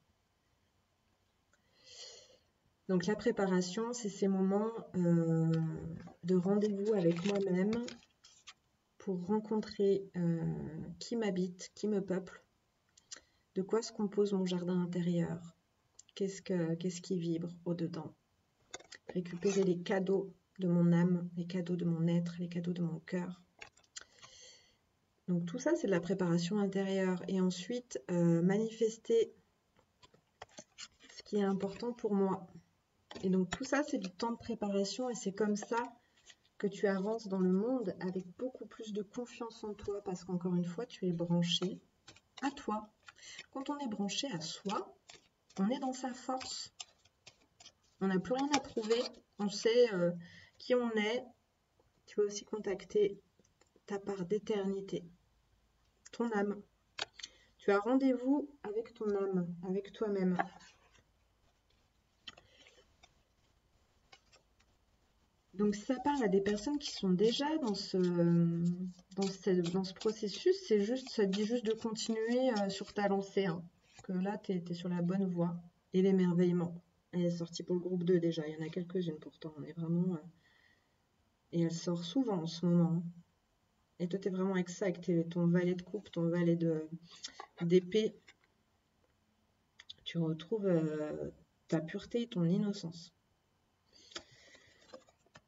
Speaker 1: Donc la préparation, c'est ces moments de rendez-vous avec moi-même pour rencontrer qui m'habite, qui me peuple, de quoi se compose mon jardin intérieur, qu'est-ce qui vibre au-dedans. Récupérer les cadeaux de mon âme, les cadeaux de mon être, les cadeaux de mon cœur. Donc tout ça, c'est de la préparation intérieure. Et ensuite, manifester ce qui est important pour moi. Et donc tout ça, c'est du temps de préparation et c'est comme ça que tu avances dans le monde avec beaucoup plus de confiance en toi parce qu'encore une fois, tu es branché à toi. Quand on est branché à soi, on est dans sa force. On n'a plus rien à prouver. On sait qui on est. Tu vas aussi contacter ta part d'éternité, ton âme. Tu as rendez-vous avec ton âme, avec toi-même. Donc, si ça parle à des personnes qui sont déjà dans ce processus, ça te dit juste de continuer sur ta lancée. Hein, que là, tu es sur la bonne voie. Et l'émerveillement. Elle est sortie pour le groupe 2 déjà. Il y en a quelques-unes pourtant. On est vraiment... Et elle sort souvent en ce moment. Et toi, tu es vraiment avec ça, avec ton valet de coupe, ton valet d'épée. Tu retrouves ta pureté et ton innocence.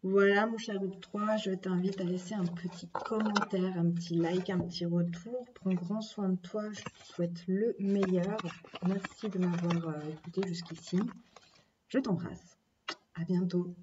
Speaker 1: Voilà mon cher groupe 3, je t'invite à laisser un petit commentaire, un petit like, un petit retour. Prends grand soin de toi, je te souhaite le meilleur. Merci de m'avoir écouté jusqu'ici. Je t'embrasse. À bientôt.